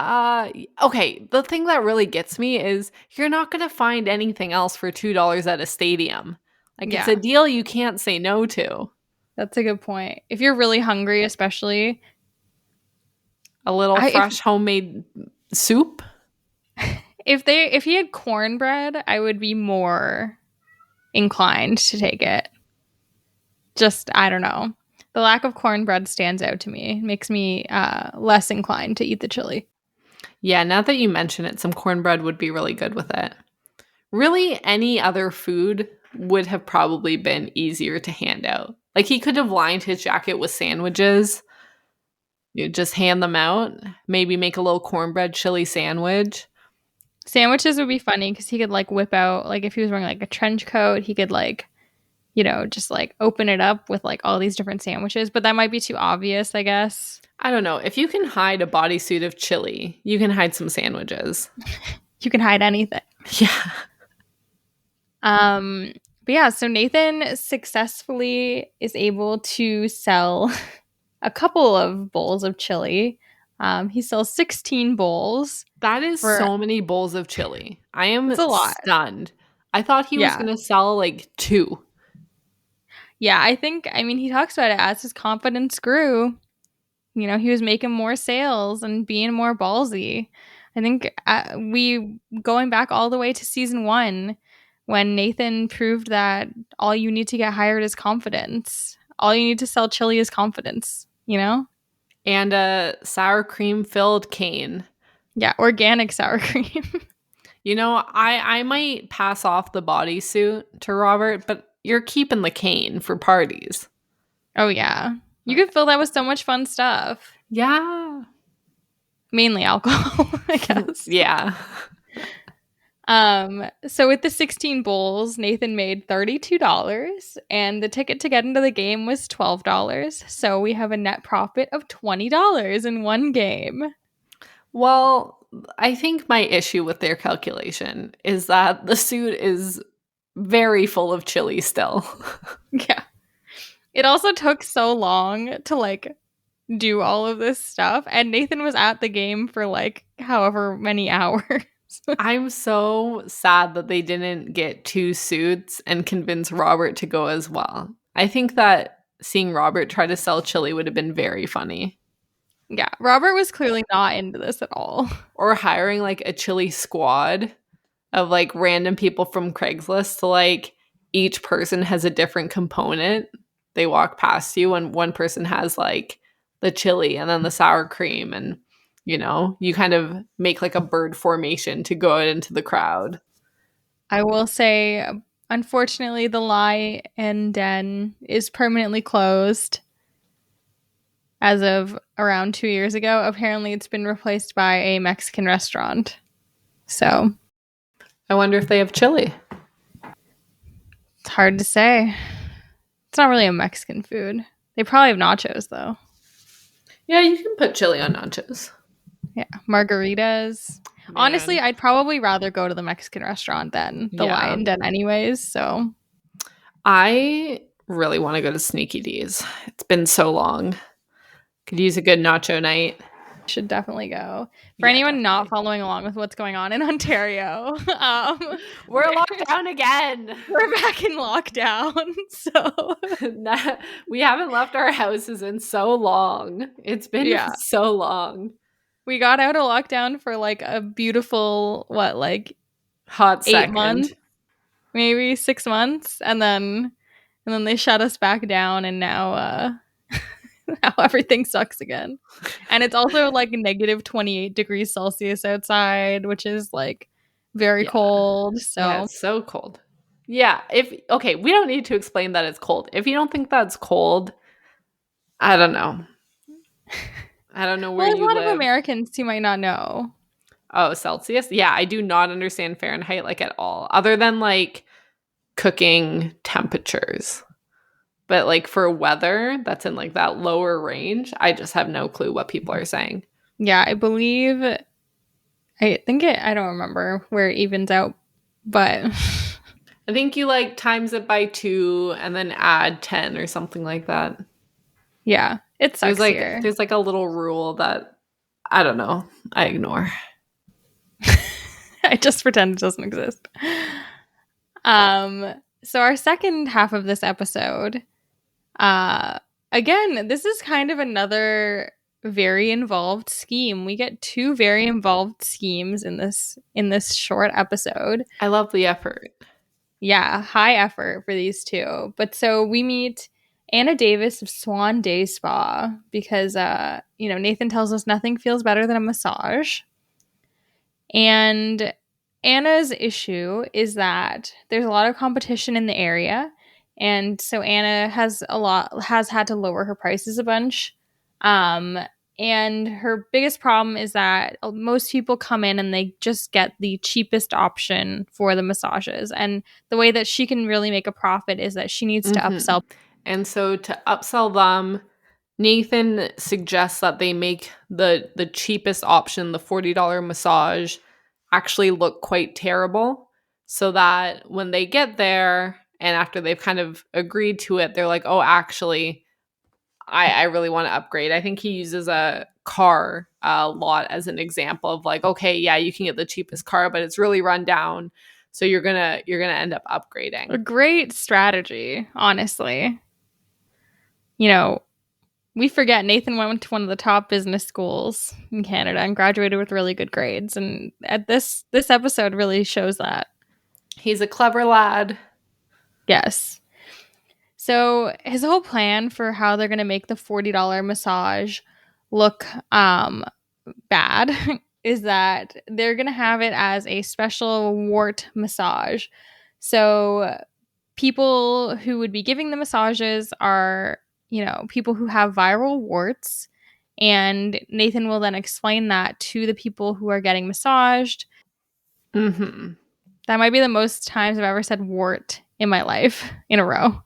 [SPEAKER 3] Okay. The thing that really gets me is you're not going to find anything else for $2 at a stadium. Like, it's
[SPEAKER 2] Yeah,
[SPEAKER 3] a deal you can't say no to.
[SPEAKER 2] that's a good point. If you're really hungry, especially,
[SPEAKER 3] A little
[SPEAKER 2] I
[SPEAKER 3] fresh homemade soup.
[SPEAKER 2] if he had cornbread, I would be more inclined to take it. Just I don't know. The lack of cornbread stands out to me. It makes me less inclined to eat the chili.
[SPEAKER 3] Yeah, now that you mention it, some cornbread would be really good with it. Really, any other food would have probably been easier to hand out. Like, he could have lined his jacket with sandwiches. You just hand them out. Maybe make a little cornbread chili sandwich.
[SPEAKER 2] Sandwiches would be funny because he could like whip out like if he was wearing like a trench coat, he could like just like open it up with like all these different sandwiches. But that might be too obvious, I guess.
[SPEAKER 3] I don't know. If you can hide a bodysuit of chili, you can hide some sandwiches.
[SPEAKER 2] You can hide anything.
[SPEAKER 3] Yeah.
[SPEAKER 2] But yeah, so Nathan successfully is able to sell a couple of bowls of chili. He sells 16 bowls
[SPEAKER 3] That is
[SPEAKER 2] for
[SPEAKER 3] so many bowls of chili. I am
[SPEAKER 2] it's a lot.
[SPEAKER 3] stunned. I thought he was
[SPEAKER 2] Yeah.
[SPEAKER 3] going to sell like 2.
[SPEAKER 2] Yeah, I mean, he talks about it as his confidence grew. He was making more sales and being more ballsy. I think we going back all the way to season 1 when Nathan proved that all you need to get hired is confidence. All you need to sell chili is confidence.
[SPEAKER 3] And a sour cream filled cane.
[SPEAKER 2] Yeah, organic sour cream.
[SPEAKER 3] I might pass off the bodysuit to Robert, but you're keeping the cane for parties.
[SPEAKER 2] Oh yeah. You could fill that with so much fun stuff.
[SPEAKER 3] Yeah.
[SPEAKER 2] Mainly alcohol, I guess.
[SPEAKER 3] Yeah.
[SPEAKER 2] So with the 16 bowls, Nathan made $32 and the ticket to get into the game was $12. So we have a net profit of $20 in one game.
[SPEAKER 3] Well, I think my issue with their calculation is that the suit is very full of chili still.
[SPEAKER 2] Yeah. It also took so long to do all of this stuff, and Nathan was at the game for however many hours.
[SPEAKER 3] I'm so sad that they didn't get 2 suits and convince Robert to go as well. I think that seeing Robert try to sell chili would have been very funny.
[SPEAKER 2] Yeah, Robert was clearly not into this at all.
[SPEAKER 3] Or hiring like a chili squad of like random people from Craigslist to like each person has a different component. They walk past you and one person has like the chili and then the sour cream, and you kind of make like a bird formation to go out into the crowd.
[SPEAKER 2] I will say, unfortunately, the Lie and Den is permanently closed as of around 2 years ago. Apparently, it's been replaced by a Mexican restaurant. So
[SPEAKER 3] I wonder if they have chili.
[SPEAKER 2] it's hard to say. It's not really a Mexican food. They probably have nachos, though.
[SPEAKER 3] Yeah, you can put chili on nachos.
[SPEAKER 2] Yeah, margaritas.
[SPEAKER 3] Man.
[SPEAKER 2] Honestly, I'd probably rather go to the Mexican restaurant than the Lion Den anyways, so.
[SPEAKER 3] I really want to go to Sneaky D's. It's been so long. Could use a good nacho night.
[SPEAKER 2] Should definitely go. For anyone not following along with what's going on in Ontario,
[SPEAKER 3] we're locked down again.
[SPEAKER 2] We're back in lockdown, so
[SPEAKER 3] we haven't left our houses in so long. It's been so long.
[SPEAKER 2] We got out of lockdown for a beautiful
[SPEAKER 3] hot
[SPEAKER 2] 8 months, maybe 6 months, and then they shut us back down, and now now everything sucks again. And it's also negative 28 degrees Celsius outside, which is very cold. So
[SPEAKER 3] yeah, it's so cold. Yeah, we don't need to explain that it's cold. If you don't think that's cold, I don't know. I don't know where you live.
[SPEAKER 2] There's a lot of Americans who might not know.
[SPEAKER 3] Oh, Celsius? Yeah, I do not understand Fahrenheit at all, other than cooking temperatures. But for weather that's in that lower range, I just have no clue what people are saying.
[SPEAKER 2] Yeah, I don't remember where it evens out, but
[SPEAKER 3] I think you times it by 2 and then add 10 or something like that.
[SPEAKER 2] Yeah, it sucks here.
[SPEAKER 3] There's a little rule that I don't know. I ignore.
[SPEAKER 2] I just pretend it doesn't exist. So our second half of this episode, again, this is kind of another very involved scheme. We get 2 very involved schemes in this short episode.
[SPEAKER 3] I love the effort.
[SPEAKER 2] Yeah, high effort for these 2. But so we meet Anna Davis of Swan Day Spa because Nathan tells us nothing feels better than a massage. And Anna's issue is that there's a lot of competition in the area, and so Anna has had to lower her prices a bunch. And her biggest problem is that most people come in and they just get the cheapest option for the massages. And the way that she can really make a profit is that she needs to upsell.
[SPEAKER 3] And so to upsell them, Nathan suggests that they make the cheapest option, the $40 massage, actually look quite terrible, so that when they get there and after they've kind of agreed to it, they're like, oh, actually, I really want to upgrade. I think he uses a car a lot as an example of like, okay, yeah, you can get the cheapest car, but it's really run down. So you're gonna end up
[SPEAKER 2] A
[SPEAKER 3] upgrading.
[SPEAKER 2] great strategy, honestly. You know, we forget Nathan went to one of the top business schools in Canada and graduated with really good grades. And at this episode really shows that.
[SPEAKER 3] He's a clever lad.
[SPEAKER 2] Yes. So his whole plan for how they're going to make the $40 massage look bad is that they're going to have it as a special wart massage. So people who would be giving the massages are, people who have viral warts. And Nathan will then explain that to the people who are getting massaged.
[SPEAKER 3] Mm-hmm.
[SPEAKER 2] That might be the most times I've ever said wart in my life in a row.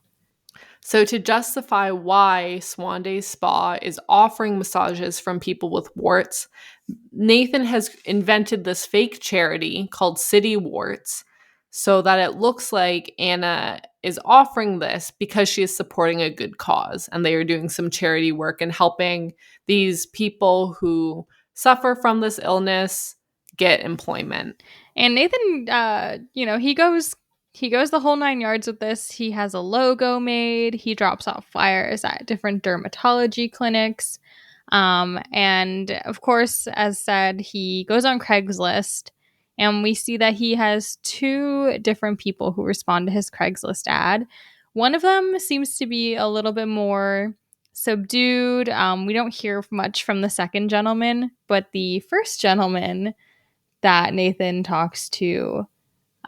[SPEAKER 3] So to justify why Swan Day Spa is offering massages from people with warts, Nathan has invented this fake charity called City Warts so that it looks like Anna is offering this because she is supporting a good cause and they are doing some charity work and helping these people who suffer from this illness get employment.
[SPEAKER 2] And Nathan, he goes the whole 9 yards with this. He has a logo made. He drops off flyers at different dermatology clinics. And of course, as said, he goes on Craigslist, and we see that he has 2 different people who respond to his Craigslist ad. One of them seems to be a little bit more subdued. We don't hear much from the second gentleman, but the first gentleman that Nathan talks to,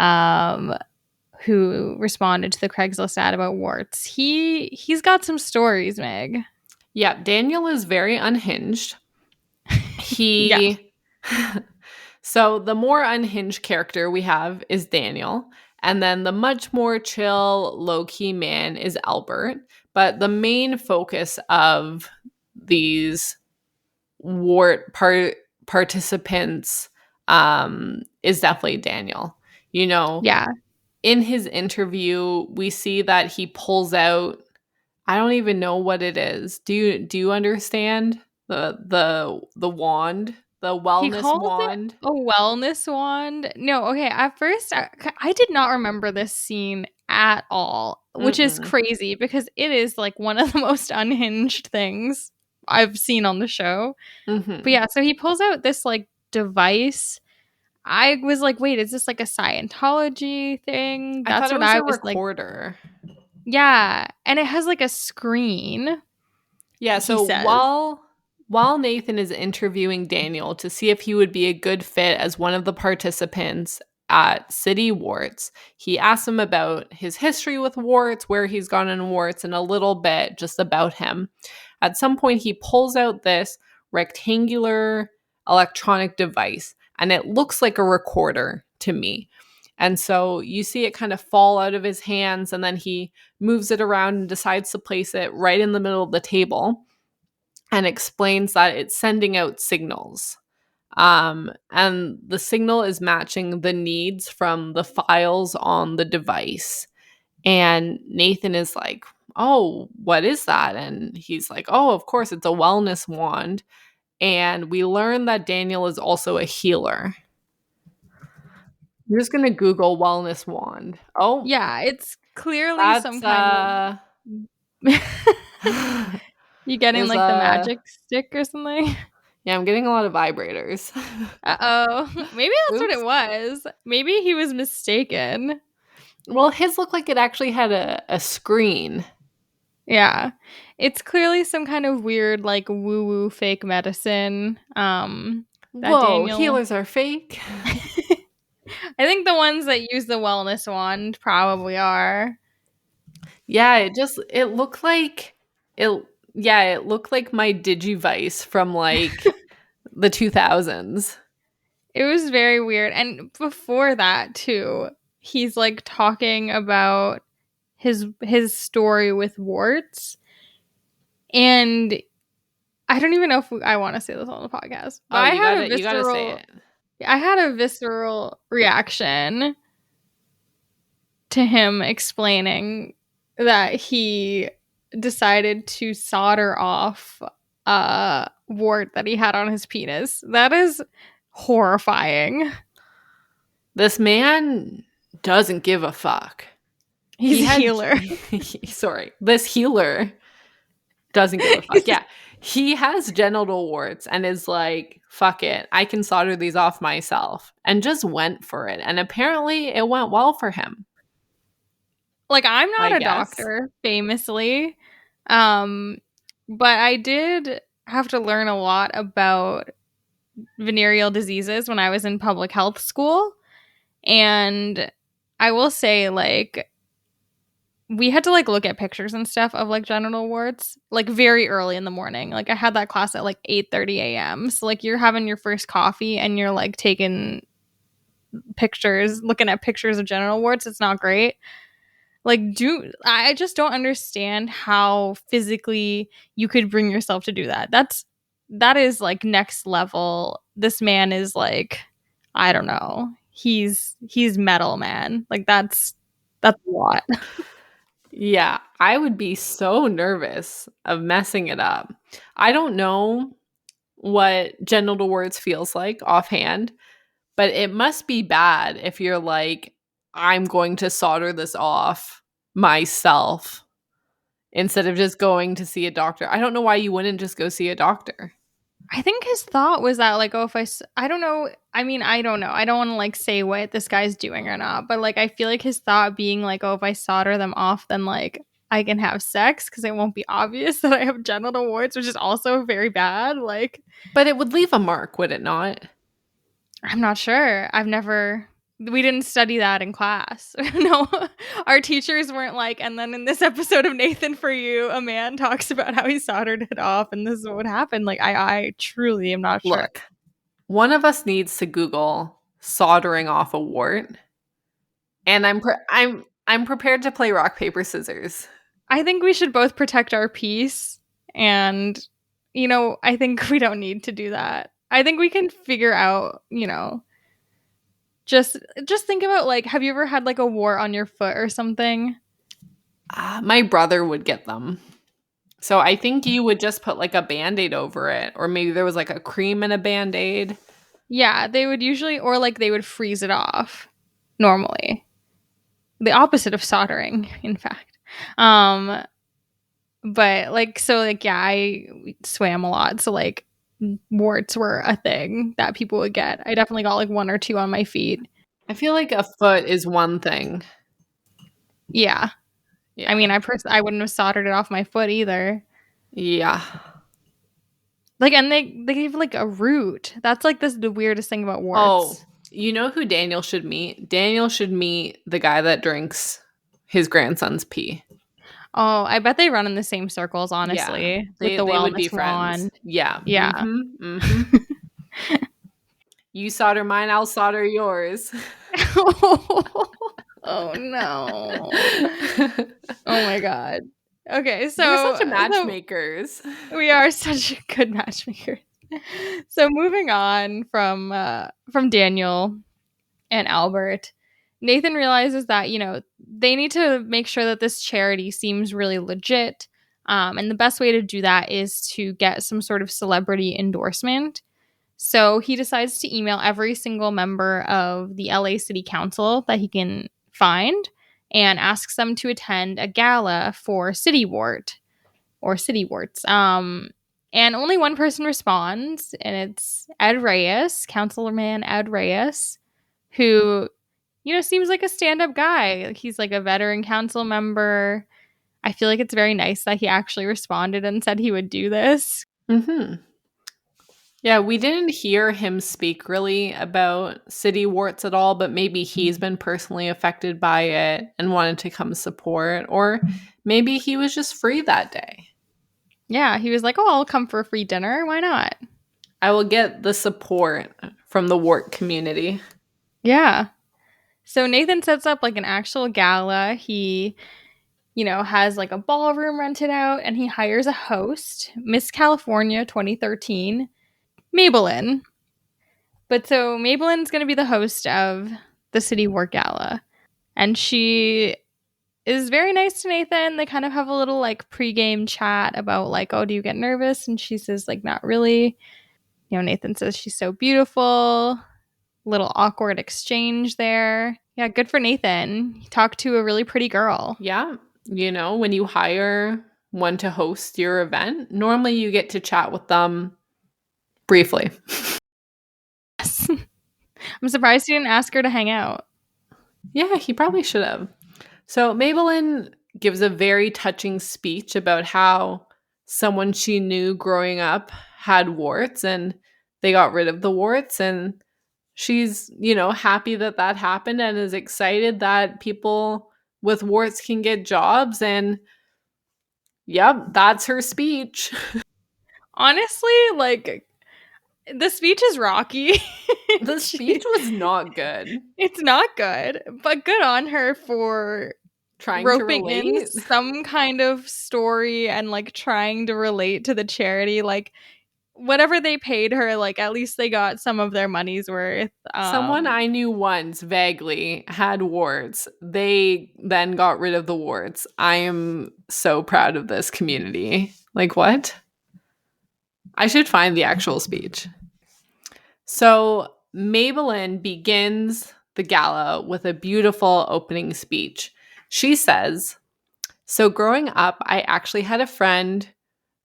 [SPEAKER 2] who responded to the Craigslist ad about warts, he's got some stories, Meg.
[SPEAKER 3] Yeah, Daniel is very unhinged.
[SPEAKER 2] Yeah.
[SPEAKER 3] So the more unhinged character we have is Daniel, and then the much more chill, low-key man is Albert. But the main focus of these participants is definitely Daniel.
[SPEAKER 2] Yeah.
[SPEAKER 3] In his interview, we see that he pulls out, I don't even know what it is. Do you understand the wand, the
[SPEAKER 2] He
[SPEAKER 3] wellness
[SPEAKER 2] calls it
[SPEAKER 3] wand?
[SPEAKER 2] a wellness wand. No, okay. At first, I did not remember this scene at all, which is
[SPEAKER 3] Mm-mm.
[SPEAKER 2] crazy because it is like one of the most unhinged things I've seen on the show. But
[SPEAKER 3] Mm-hmm.
[SPEAKER 2] yeah, so he pulls out this like device. I was like, wait, is this like a Scientology thing?
[SPEAKER 3] I thought
[SPEAKER 2] That's
[SPEAKER 3] it
[SPEAKER 2] what
[SPEAKER 3] was
[SPEAKER 2] I
[SPEAKER 3] a
[SPEAKER 2] was like.
[SPEAKER 3] recorder.
[SPEAKER 2] Yeah. And it has like a screen,
[SPEAKER 3] Yeah,
[SPEAKER 2] he
[SPEAKER 3] so
[SPEAKER 2] says.
[SPEAKER 3] while Nathan is interviewing Daniel to see if he would be a good fit as one of the participants at City Warts, he asks him about his history with warts, where he's gone in warts, and a little bit just about him. At some point, he pulls out this rectangular electronic device, and it looks like a recorder to me. And so you see it kind of fall out of his hands, and then he moves it around and decides to place it right in the middle of the table and explains that it's sending out signals. And the signal is matching the needs from the files on the device. And Nathan is like, "Oh, what is that?" And he's like, "Oh, of course, it's a wellness wand." And we learn that Daniel is also a healer. I'm just going to Google wellness wand. Oh,
[SPEAKER 2] Yeah, it's clearly some
[SPEAKER 3] that's
[SPEAKER 2] kind of you getting
[SPEAKER 3] there's
[SPEAKER 2] like the
[SPEAKER 3] a
[SPEAKER 2] magic stick or something?
[SPEAKER 3] yeah, I'm getting a lot of vibrators.
[SPEAKER 2] Uh-oh. Maybe that's what
[SPEAKER 3] Oops.
[SPEAKER 2] it was. Maybe he was mistaken.
[SPEAKER 3] Well, his looked like it actually had a screen.
[SPEAKER 2] Yeah. It's clearly some kind of weird like woo-woo fake medicine. That
[SPEAKER 3] Whoa,
[SPEAKER 2] Daniel
[SPEAKER 3] healers are fake.
[SPEAKER 2] I think the ones that use the wellness wand probably are.
[SPEAKER 3] Yeah, it looked like it looked like my Digivice from like the 2000s.
[SPEAKER 2] It was very weird. And before that too, he's like talking about his story with warts. And I don't even know if I want to say this on the podcast, but
[SPEAKER 3] Oh, you got to say it.
[SPEAKER 2] I had a visceral reaction to him explaining that he decided to solder off a wart that he had on his penis. That is horrifying.
[SPEAKER 3] This man doesn't give a fuck.
[SPEAKER 2] He's a
[SPEAKER 3] had
[SPEAKER 2] healer.
[SPEAKER 3] Sorry. This healer doesn't give a fuck. Yeah. He has genital warts and is like, fuck it. I can solder these off myself. And just went for it. And apparently it went well for him.
[SPEAKER 2] Like, I'm not
[SPEAKER 3] I
[SPEAKER 2] a
[SPEAKER 3] guess.
[SPEAKER 2] doctor, famously. But I did have to learn a lot about venereal diseases when I was in public health school. And I will say, like, we had to like look at pictures and stuff of like genital warts like very early in the morning. Like I had that class at like 8:30 a.m. So like you're having your first coffee and you're like taking pictures, looking at pictures of genital warts. It's not great. Like I just don't understand how physically you could bring yourself to do that. That is like next level. This man is like, I don't know. He's metal, man. Like that's a lot.
[SPEAKER 3] Yeah, I would be so nervous of messing it up. I don't know what genital warts feels like offhand, but it must be bad if you're like, I'm going to solder this off myself instead of just going to see a doctor. I don't know why you wouldn't just go see a doctor.
[SPEAKER 2] I think his thought was that, like, oh, I don't know. I mean, I don't know. I don't want to, like, say what this guy's doing or not. But, like, I feel like his thought being, like, oh, if I solder them off, then, like, I can have sex because it won't be obvious that I have genital warts, which is also very bad. Like,
[SPEAKER 3] but it would leave a mark, would it not?
[SPEAKER 2] I'm not sure. We didn't study that in class. No, our teachers weren't like, and then in this episode of Nathan For You, a man talks about how he soldered it off and this is what happened. Like, I truly am not sure.
[SPEAKER 3] Look, one of us needs to Google soldering off a wart, and I'm prepared to play rock, paper, scissors.
[SPEAKER 2] I think we should both protect our peace, and, you know, I think we don't need to do that. I think we can figure out, you know, just think about, like, have you ever had like a wart on your foot or something?
[SPEAKER 3] My brother would get them. So I think you would just put like a Band-Aid over it, or maybe there was like a cream and a Band-Aid.
[SPEAKER 2] Yeah, they would usually, or like they would freeze it off normally. The opposite of soldering, in fact. But like, so like, yeah, I swam a lot. So like warts were a thing that people would get. I definitely got like one or two on my feet.
[SPEAKER 3] I feel like a foot is one thing.
[SPEAKER 2] Yeah. I mean, I wouldn't have soldered it off my foot either.
[SPEAKER 3] Yeah.
[SPEAKER 2] Like, and they give like a root. That's like the weirdest thing about warts.
[SPEAKER 3] Oh, you know who Daniel should meet? Daniel should meet the guy that drinks his grandson's pee.
[SPEAKER 2] Oh, I bet they run in the same circles, honestly.
[SPEAKER 3] Yeah,
[SPEAKER 2] with the
[SPEAKER 3] they would be
[SPEAKER 2] wellness
[SPEAKER 3] friends.
[SPEAKER 2] wand.
[SPEAKER 3] Yeah.
[SPEAKER 2] Yeah.
[SPEAKER 3] Mm-hmm, mm-hmm. You solder mine, I'll solder yours.
[SPEAKER 2] Oh no. Oh my god. Okay, so
[SPEAKER 3] we're such matchmakers.
[SPEAKER 2] We are such good matchmakers. So moving on from Daniel and Albert, Nathan realizes that, you know, they need to make sure that this charity seems really legit. And the best way to do that is to get some sort of celebrity endorsement. So he decides to email every single member of the LA City Council that he can find and asks them to attend a gala for City Wart or City Warts. And only one person responds, and it's Ed Reyes, Councilman Ed Reyes, who, you know, seems like a stand-up guy. He's like a veteran council member. I feel like it's very nice that he actually responded and said he would do this.
[SPEAKER 3] Mm-hmm. Yeah, we didn't hear him speak really about city warts at all, but maybe he's been personally affected by it and wanted to come support, or maybe he was just free that day.
[SPEAKER 2] Yeah, he was like, oh, I'll come for a free dinner. Why not?
[SPEAKER 3] I will get the support from the wart community.
[SPEAKER 2] Yeah. So Nathan sets up like an actual gala. He, you know, has like a ballroom rented out, and he hires a host, Miss California 2013, Maybelline. But so Maybelline's going to be the host of the City Wart Gala. And she is very nice to Nathan. They kind of have a little like pregame chat about like, oh, do you get nervous? And she says like, not really. You know, Nathan says she's so beautiful. Little awkward exchange there. Yeah, good for Nathan. He talked to a really pretty girl.
[SPEAKER 3] Yeah. You know, when you hire one to host your event, normally you get to chat with them briefly.
[SPEAKER 2] Yes. I'm surprised he didn't ask her to hang out.
[SPEAKER 3] Yeah, he probably should have. So Maybelline gives a very touching speech about how someone she knew growing up had warts and they got rid of the warts, and she's, you know, happy that that happened and is excited that people with warts can get jobs, and yep, that's her speech.
[SPEAKER 2] Honestly, like the speech is rocky.
[SPEAKER 3] The speech was not good.
[SPEAKER 2] It's not good, but good on her for
[SPEAKER 3] Trying to
[SPEAKER 2] roping in
[SPEAKER 3] relate.
[SPEAKER 2] some kind of story and like trying to relate to the charity. Like whatever they paid her, like at least they got some of their money's worth.
[SPEAKER 3] Someone I knew once vaguely had warts. They then got rid of the warts. I am so proud of this community. Like, what? I should find the actual speech. So, Maybelline begins the gala with a beautiful opening speech. She says, "So, growing up, I actually had a friend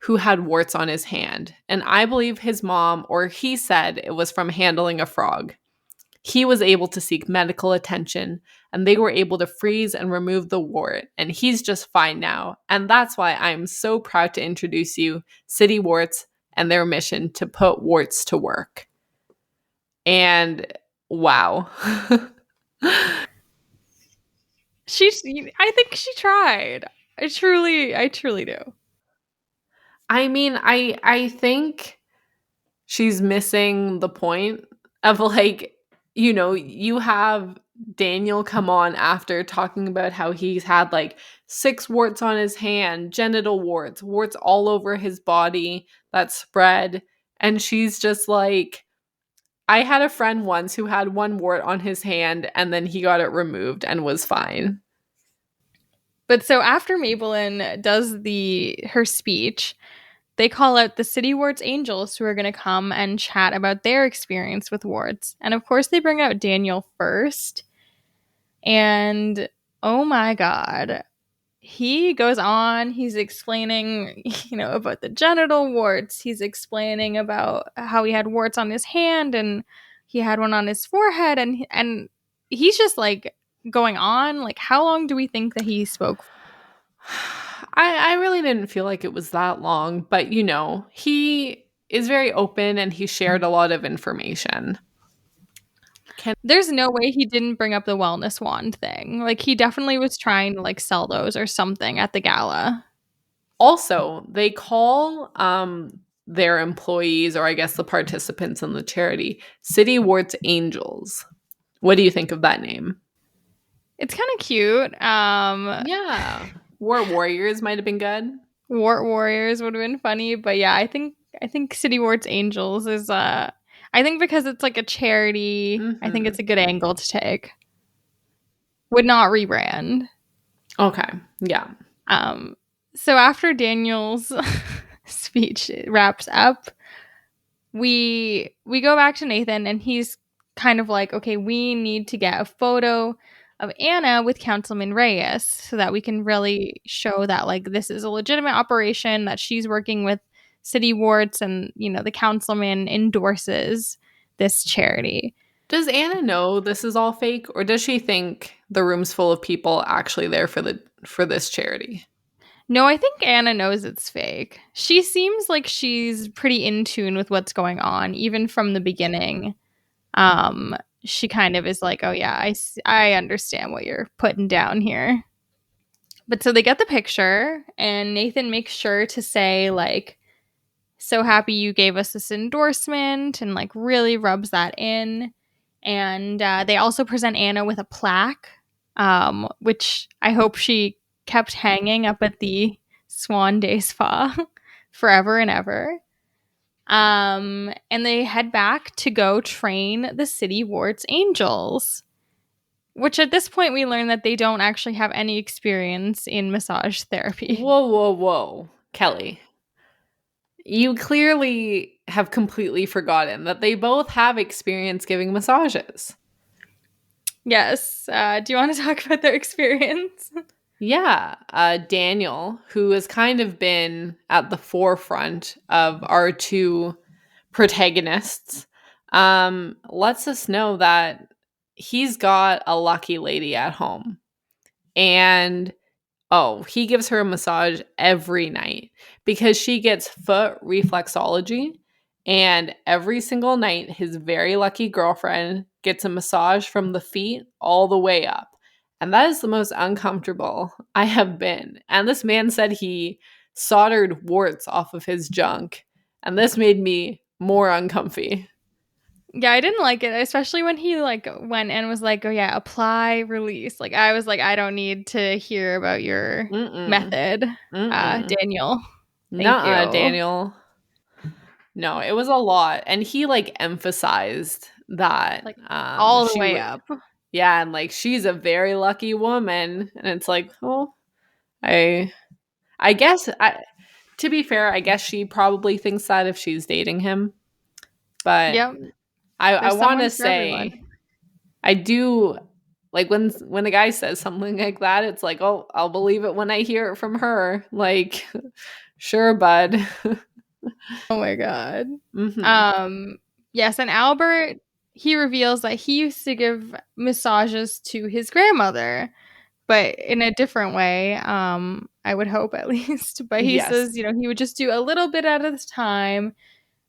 [SPEAKER 3] who had warts on his hand, and I believe his mom, or he said it was from handling a frog. He was able to seek medical attention, and they were able to freeze and remove the wart, and he's just fine now. And that's why I'm so proud to introduce you City Warts and their mission to put warts to work." And wow.
[SPEAKER 2] I think she tried. I truly do.
[SPEAKER 3] I mean, I think she's missing the point of, like, you know, you have Daniel come on after talking about how he's had like 6 warts on his hand, genital warts, warts all over his body that spread. And she's just like, I had a friend once who had 1 wart on his hand and then he got it removed and was fine.
[SPEAKER 2] But so after Maybelline does her speech, they call out the City Warts Angels who are going to come and chat about their experience with warts. And of course, they bring out Daniel first. And oh my God, he goes on. He's explaining, about the genital warts. He's explaining about how he had warts on his hand and he had one on his forehead. And he's just like going on. Like, how long do we think that he spoke?
[SPEAKER 3] I really didn't feel like it was that long, but you know, he is very open and he shared a lot of information.
[SPEAKER 2] There's no way he didn't bring up the wellness wand thing. Like, he definitely was trying to like sell those or something at the gala.
[SPEAKER 3] Also, they call their employees, or I guess the participants in the charity, City Warts Angels. What do you think of that name?
[SPEAKER 2] It's kind of cute.
[SPEAKER 3] Yeah. War Warriors might have been good.
[SPEAKER 2] Wart Warriors would have been funny, but yeah, I think City Warts Angels is I think because it's like a charity, I think it's a good angle to take. Would not rebrand.
[SPEAKER 3] Okay. Yeah.
[SPEAKER 2] So after Daniel's speech wraps up, we go back to Nathan and he's kind of like, okay, we need to get a photo of Anna with Councilman Reyes so that we can really show that like this is a legitimate operation, that she's working with City Warts and the councilman endorses this charity.
[SPEAKER 3] Does Anna know this is all fake, or does she think the room's full of people actually there for this charity?
[SPEAKER 2] No, I think Anna knows it's fake. She seems like she's pretty in tune with what's going on, even from the beginning. She kind of is like, oh yeah, I understand what you're putting down here. But so they get the picture, and Nathan makes sure to say, like, so happy you gave us this endorsement, and like really rubs that in. And they also present Anna with a plaque, which I hope she kept hanging up at the Swan Day Spa forever and ever. And they head back to go train the City Warts Angels, Which at this point we learn that they don't actually have any experience in massage therapy.
[SPEAKER 3] Whoa, whoa, whoa. Kelly, you clearly have completely forgotten that they both have experience giving massages.
[SPEAKER 2] Yes. Do you want to talk about their experience?
[SPEAKER 3] Yeah, Daniel, who has kind of been at the forefront of our two protagonists, lets us know that he's got a lucky lady at home. And he gives her a massage every night because she gets foot reflexology. And every single night, his very lucky girlfriend gets a massage from the feet all the way up. And that is the most uncomfortable I have been. And this man said he soldered warts off of his junk. And this made me more uncomfy.
[SPEAKER 2] Yeah, I didn't like it, especially when he like went and was like, "Oh yeah, apply, release." Like I was like, I don't need to hear about your
[SPEAKER 3] Mm-mm.
[SPEAKER 2] method,
[SPEAKER 3] Mm-mm.
[SPEAKER 2] Daniel. Thank
[SPEAKER 3] Nuh-uh,
[SPEAKER 2] you.
[SPEAKER 3] Daniel. No, it was a lot. And he like emphasized that
[SPEAKER 2] Like all the
[SPEAKER 3] she
[SPEAKER 2] way
[SPEAKER 3] would,
[SPEAKER 2] up.
[SPEAKER 3] yeah, and like she's a very lucky woman. And it's like, oh, I guess to be fair, I guess she probably thinks that if she's dating him. But
[SPEAKER 2] Yep.
[SPEAKER 3] I
[SPEAKER 2] There's
[SPEAKER 3] want to
[SPEAKER 2] someone for everyone.
[SPEAKER 3] say I do like when the guy says something like that, it's like, oh, I'll believe it when I hear it from her. Like, sure, bud.
[SPEAKER 2] Oh my god.
[SPEAKER 3] Hmm.
[SPEAKER 2] Yes, and Albert, he reveals that he used to give massages to his grandmother, but in a different way. I would hope at least. But he
[SPEAKER 3] Yes.
[SPEAKER 2] says, he would just do a little bit at a time,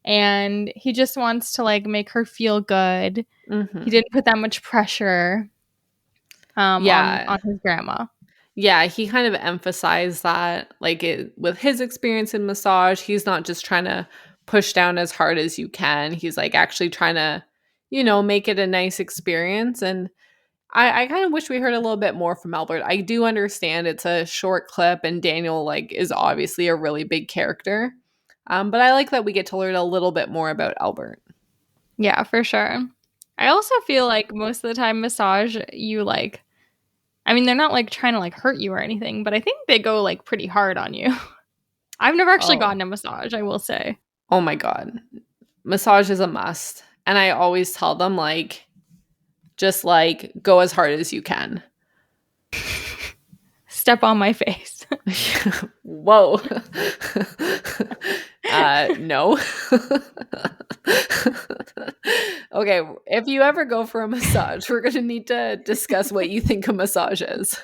[SPEAKER 2] and he just wants to like make her feel good. He
[SPEAKER 3] Hmm.
[SPEAKER 2] didn't put that much pressure
[SPEAKER 3] Yeah.
[SPEAKER 2] on his grandma.
[SPEAKER 3] Yeah, he kind of emphasized that, like, with his experience in massage, he's not just trying to push down as hard as you can. He's like actually trying to, make it a nice experience. And I kind of wish we heard a little bit more from Albert. I do understand it's a short clip, and Daniel like is obviously a really big character. But I like that we get to learn a little bit more about Albert.
[SPEAKER 2] Yeah, for sure. I also feel like most of the time massage, you like, I mean, they're not like trying to like hurt you or anything, but I think they go like pretty hard on you. I've never actually
[SPEAKER 3] Oh,
[SPEAKER 2] gotten a massage, I will say.
[SPEAKER 3] oh my God, massage is a must, and I always tell them like, just like go as hard as you can.
[SPEAKER 2] Step on my face.
[SPEAKER 3] Whoa. No. Okay, if you ever go for a massage, we're going to need to discuss what you think a massage is.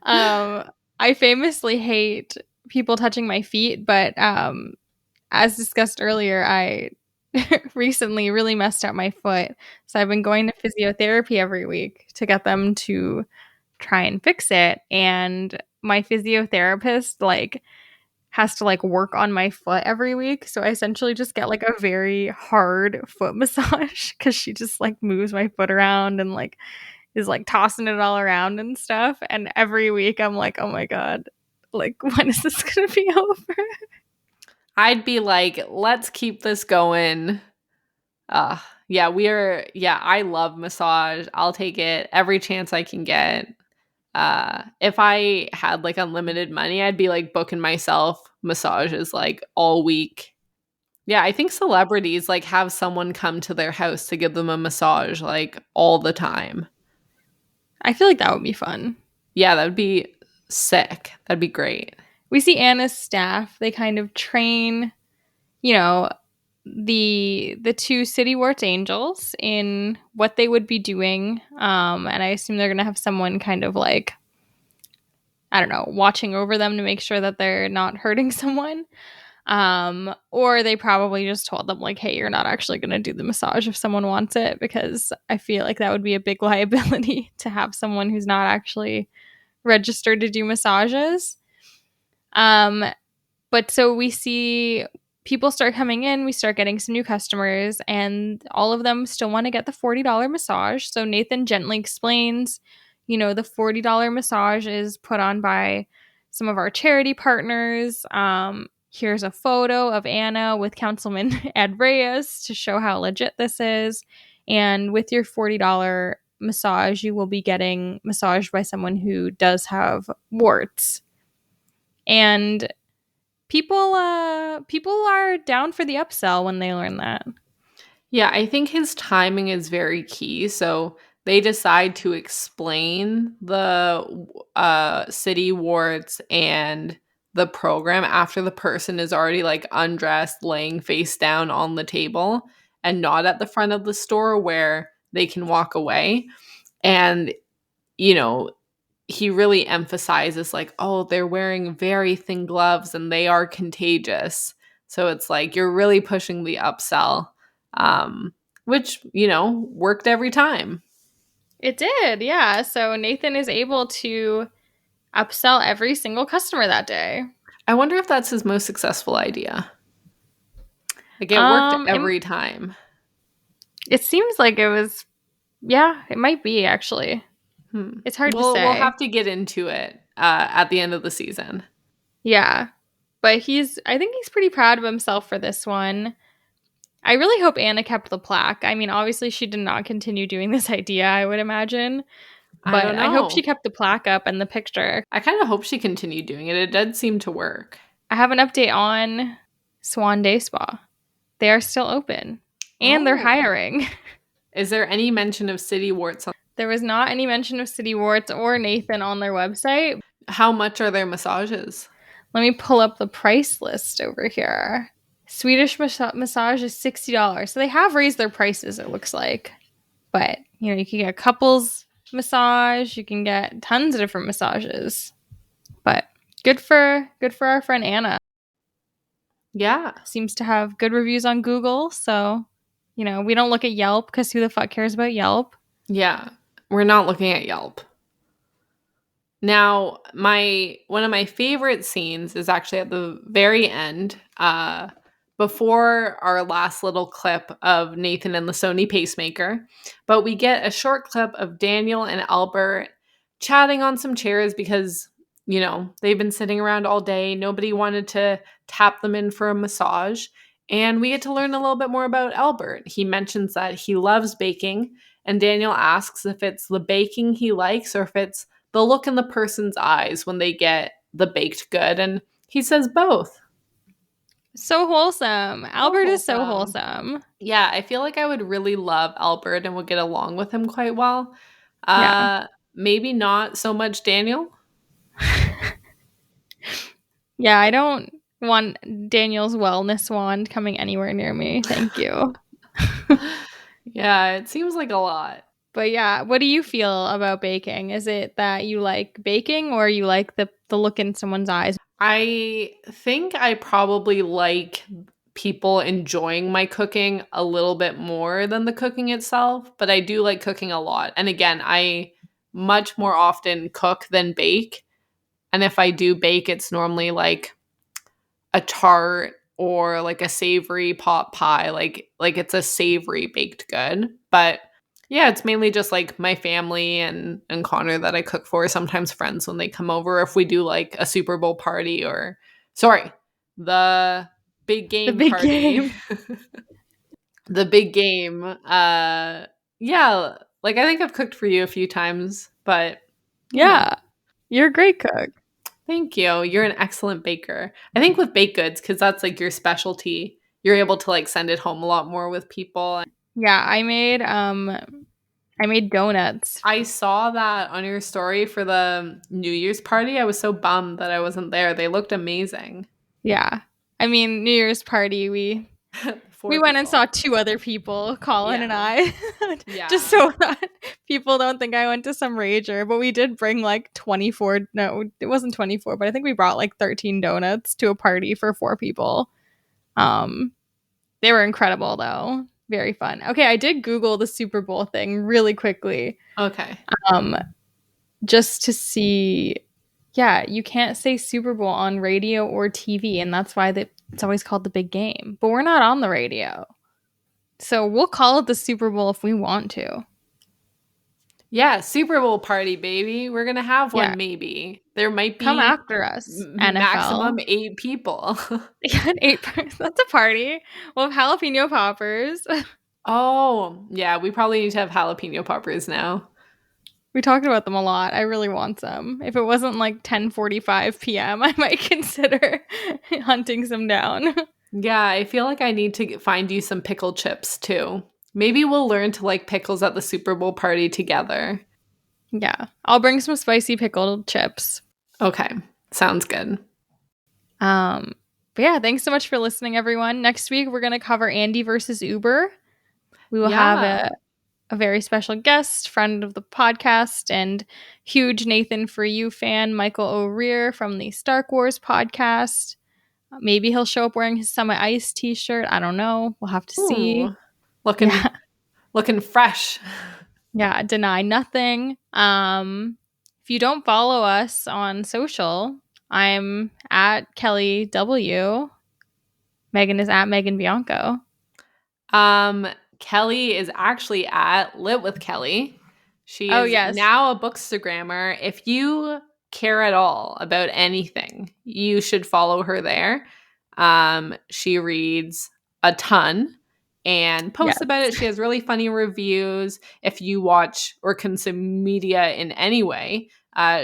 [SPEAKER 2] I famously hate people touching my feet, but as discussed earlier, I recently really messed up my foot. So I've been going to physiotherapy every week to get them to try and fix it. And my physiotherapist like has to like work on my foot every week. So I essentially just get like a very hard foot massage because she just like moves my foot around and like is like tossing it all around and stuff. And every week I'm like, oh my God, like when is this gonna be over?
[SPEAKER 3] I'd be like, let's keep this going. Yeah, I love massage. I'll take it every chance I can get. If I had like unlimited money, I'd be like booking myself massages like all week. Yeah, I think celebrities like have someone come to their house to give them a massage like all the time.
[SPEAKER 2] I feel like that would be fun.
[SPEAKER 3] Yeah, that would be sick. That'd be great.
[SPEAKER 2] We see Anna's staff, they kind of train, you know, the two City Warts angels in what they would be doing. And I assume they're gonna have someone kind of like, I don't know, watching over them to make sure that they're not hurting someone. Or they probably just told them like, hey, you're not actually gonna do the massage if someone wants it, because I feel like that would be a big liability to have someone who's not actually registered to do massages. Um, But so we see people start coming in, we start getting some new customers, and all of them still want to get the $40 massage. So Nathan gently explains, the $40 massage is put on by some of our charity partners. Here's a photo of Anna with Councilman Ed Reyes to show how legit this is. And with your $40 massage, you will be getting massaged by someone who does have warts. And people are down for the upsell when they learn that.
[SPEAKER 3] Yeah, I think his timing is very key. So they decide to explain the city wards and the program after the person is already like undressed, laying face down on the table, and not at the front of the store where they can walk away. And, you know, he really emphasizes like, oh, they're wearing very thin gloves and they are contagious. So it's like you're really pushing the upsell, which, worked every time.
[SPEAKER 2] It did, yeah. So Nathan is able to upsell every single customer that day.
[SPEAKER 3] I wonder if that's his most successful idea. Like it worked
[SPEAKER 2] It,
[SPEAKER 3] every time.
[SPEAKER 2] it seems like it was, yeah, it might be actually. It's hard to say.
[SPEAKER 3] We'll have to get into it at the end of the season.
[SPEAKER 2] Yeah. But I think he's pretty proud of himself for this one. I really hope Anna kept the plaque. I mean, obviously she did not continue doing this idea, I would imagine.
[SPEAKER 3] I don't
[SPEAKER 2] But
[SPEAKER 3] know.
[SPEAKER 2] I hope she kept the plaque up and the picture.
[SPEAKER 3] I kind of hope she continued doing it. It did seem to work.
[SPEAKER 2] I have an update on Swan Day Spa. They are still open. And they're hiring.
[SPEAKER 3] Is there any mention of city warts?
[SPEAKER 2] There was not any mention of City Warts or Nathan on their website.
[SPEAKER 3] How much are their massages?
[SPEAKER 2] Let me pull up the price list over here. Swedish massage is $60. So they have raised their prices, it looks like. But, you can get a couples massage. You can get tons of different massages. But good for our friend Anna.
[SPEAKER 3] Yeah.
[SPEAKER 2] Seems to have good reviews on Google. So, we don't look at Yelp because who the fuck cares about Yelp?
[SPEAKER 3] Yeah. We're not looking at Yelp. Now, one of my favorite scenes is actually at the very end, before our last little clip of Nathan and the Sony pacemaker. But we get a short clip of Daniel and Albert chatting on some chairs because, they've been sitting around all day. Nobody wanted to tap them in for a massage. And we get to learn a little bit more about Albert. He mentions that he loves baking, and Daniel asks if it's the baking he likes or if it's the look in the person's eyes when they get the baked good. And he says both.
[SPEAKER 2] So wholesome. Albert is so wholesome.
[SPEAKER 3] Yeah, I feel like I would really love Albert and would get along with him quite well.
[SPEAKER 2] Yeah.
[SPEAKER 3] Maybe not so much Daniel.
[SPEAKER 2] Yeah, I don't want Daniel's wellness wand coming anywhere near me. Thank you.
[SPEAKER 3] Yeah, it seems like a lot.
[SPEAKER 2] But yeah, what do you feel about baking? Is it that you like baking or you like the look in someone's eyes?
[SPEAKER 3] I think I probably like people enjoying my cooking a little bit more than the cooking itself, but I do like cooking a lot. And again, I much more often cook than bake. And if I do bake, it's normally like a tart or like a savory pot pie, like it's a savory baked good. But yeah, it's mainly just like my family and Connor that I cook for, sometimes friends when they come over, if we do like a Super Bowl party or the big game party.
[SPEAKER 2] Game.
[SPEAKER 3] The big game. Yeah, like I think I've cooked for you a few times, but
[SPEAKER 2] yeah. You're a great cook.
[SPEAKER 3] Thank you. You're an excellent baker. I think with baked goods, because that's like your specialty, you're able to like send it home a lot more with people.
[SPEAKER 2] Yeah, I made donuts.
[SPEAKER 3] I saw that on your story for the New Year's party. I was so bummed that I wasn't there. They looked amazing.
[SPEAKER 2] Yeah. I mean, New Year's party, we went and saw 2 other people, Colin and I, just so that people don't think I went to some rager. But we did bring like 24. No, it wasn't 24, but I think we brought like 13 donuts to a party for 4 people. They were incredible though. Very fun. Okay, I did Google the Super Bowl thing really quickly.
[SPEAKER 3] Okay.
[SPEAKER 2] Just to see. Yeah, you can't say Super Bowl on radio or TV, and that's why it's always called the big game. But we're not on the radio. So we'll call it the Super Bowl if we want to.
[SPEAKER 3] Yeah, Super Bowl party, baby. We're going to have one maybe. There might be...
[SPEAKER 2] Come after us, NFL.
[SPEAKER 3] Maximum 8 people.
[SPEAKER 2] Yeah, 8. That's a party. We'll have jalapeno poppers.
[SPEAKER 3] Oh, yeah, we probably need to have jalapeno poppers now.
[SPEAKER 2] We talked about them a lot. I really want some. If it wasn't like 10:45 p.m., I might consider hunting some down.
[SPEAKER 3] Yeah, I feel like I need to find you some pickle chips too. Maybe we'll learn to like pickles at the Super Bowl party together.
[SPEAKER 2] Yeah, I'll bring some spicy pickled chips.
[SPEAKER 3] Okay, sounds good.
[SPEAKER 2] But yeah, thanks so much for listening, everyone. Next week, we're going to cover Andy versus Uber. We will have
[SPEAKER 3] Yeah.
[SPEAKER 2] a very special guest, friend of the podcast, and huge Nathan For You fan, Michael O'Rear from the Stark Wars podcast. Maybe he'll show up wearing his Summit Ice t-shirt. I don't know. We'll have to see.
[SPEAKER 3] Ooh, looking
[SPEAKER 2] Yeah.
[SPEAKER 3] looking fresh.
[SPEAKER 2] Yeah, deny nothing. If you don't follow us on social, I'm at Kelly W. Megan is at Megan Bianco.
[SPEAKER 3] Kelly is actually at Lit with Kelly. She
[SPEAKER 2] Oh,
[SPEAKER 3] is
[SPEAKER 2] yes.
[SPEAKER 3] now a bookstagrammer. If you care at all about anything, you should follow her there. She reads a ton and posts
[SPEAKER 2] Yes.
[SPEAKER 3] about it. She has really funny reviews. If you watch or consume media in any way,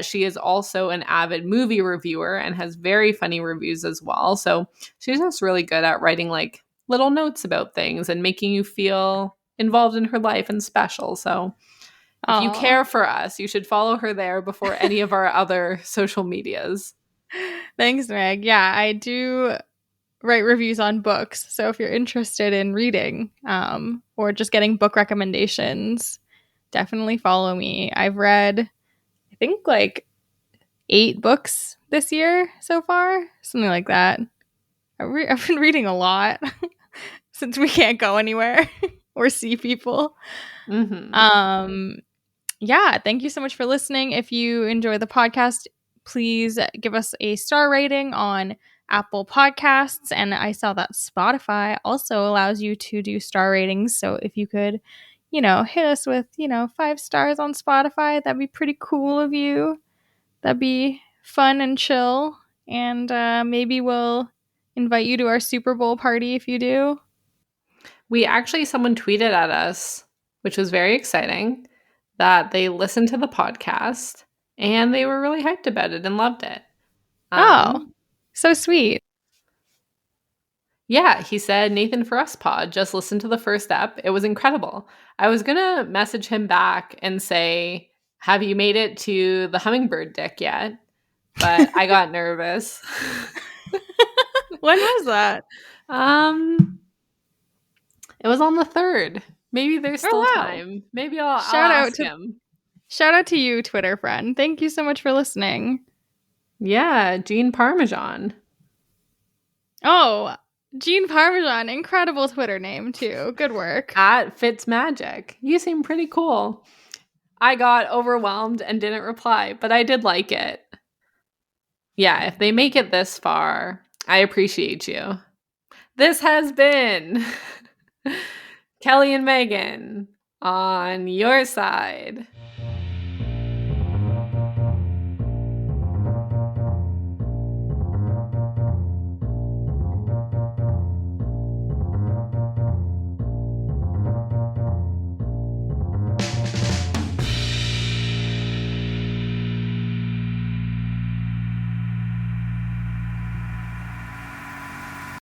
[SPEAKER 3] she is also an avid movie reviewer and has very funny reviews as well. So she's just really good at writing like little notes about things and making you feel involved in her life and special. So if you
[SPEAKER 2] Aw.
[SPEAKER 3] care for us, you should follow her there before any of our other social medias.
[SPEAKER 2] Thanks, Meg. Yeah, I do write reviews on books. So if you're interested in reading or just getting book recommendations, definitely follow me. I've read, I think, like 8 books this year so far, something like that. I've been reading a lot since we can't go anywhere or see people.
[SPEAKER 3] Mm-hmm.
[SPEAKER 2] Yeah, thank you so much for listening. If you enjoy the podcast, please give us a star rating on Apple Podcasts. And I saw that Spotify also allows you to do star ratings. So if you could, hit us with, 5 stars on Spotify, that'd be pretty cool of you. That'd be fun and chill. And maybe we'll invite you to our Super Bowl party if you do.
[SPEAKER 3] Someone tweeted at us, which was very exciting, that they listened to the podcast and they were really hyped about it and loved it.
[SPEAKER 2] Oh, so sweet.
[SPEAKER 3] Yeah, he said, Nathan for Us Pod, just listen to the first ep. It was incredible. I was going to message him back and say, have you made it to the hummingbird dick yet? But I got nervous.
[SPEAKER 2] When was that?
[SPEAKER 3] It was on the 3rd. Maybe there's still
[SPEAKER 2] Oh, wow.
[SPEAKER 3] time. Maybe I'll
[SPEAKER 2] Shout
[SPEAKER 3] ask him.
[SPEAKER 2] Shout out to you, Twitter friend. Thank you so much for listening.
[SPEAKER 3] Yeah, Jean Parmesan.
[SPEAKER 2] Oh, Jean Parmesan. Incredible Twitter name, too. Good work.
[SPEAKER 3] At Fitzmagic. You seem pretty cool. I got overwhelmed and didn't reply, but I did like it. Yeah, if they make it this far, I appreciate you. This has been Kelly and Meagan on your side.